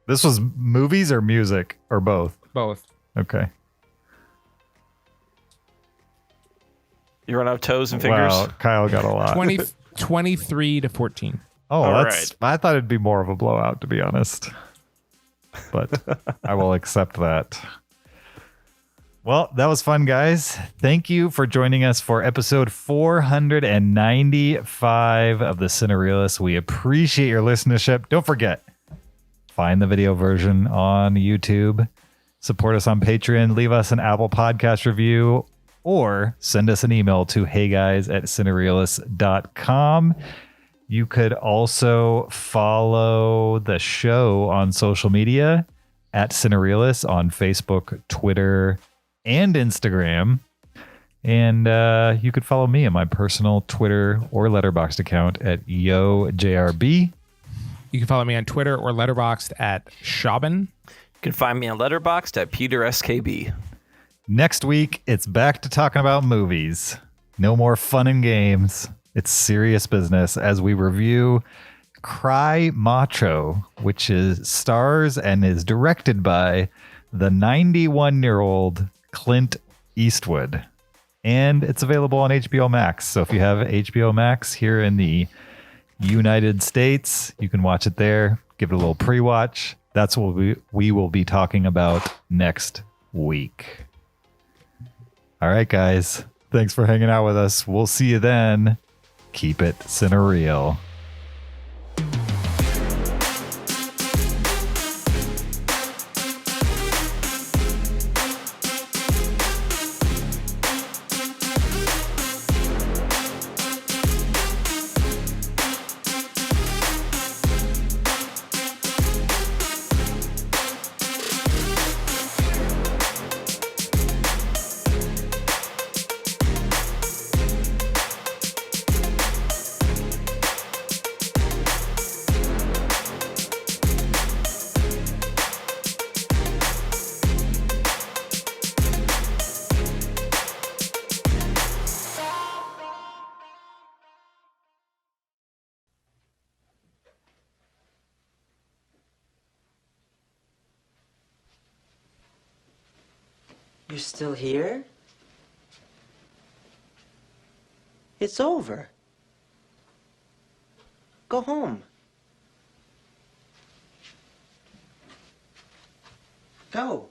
This was movies or music or both? Both. Okay. You run out of toes and fingers? Wow, Kyle got a lot. 23 to 14. Oh, All that's. Right. I thought it'd be more of a blowout, to be honest. But I will accept that. Well, that was fun, guys. Thank you for joining us for episode 495 of the Cinereelists. We appreciate your listenership. Don't forget, find the video version on YouTube. Support us on Patreon. Leave us an Apple Podcast review or send us an email to heyguys@cinereelists.com. You could also follow the show on social media at Cinereelists on Facebook, Twitter, and Instagram. And you could follow me on my personal Twitter or Letterboxd account at YoJRB. You can follow me on Twitter or Letterboxd at Shaban. You can find me on Letterboxd at PeterSKB. Next week, it's back to talking about movies. No more fun and games. It's serious business as we review Cry Macho, which stars and is directed by the 91-year-old Clint Eastwood. And it's available on HBO Max. So if you have HBO Max here in the United States, you can watch it there. Give it a little pre-watch. That's what we will be talking about next week. All right, guys. Thanks for hanging out with us. We'll see you then. Keep it Cinereal. You're still here? It's over. Go home. Go.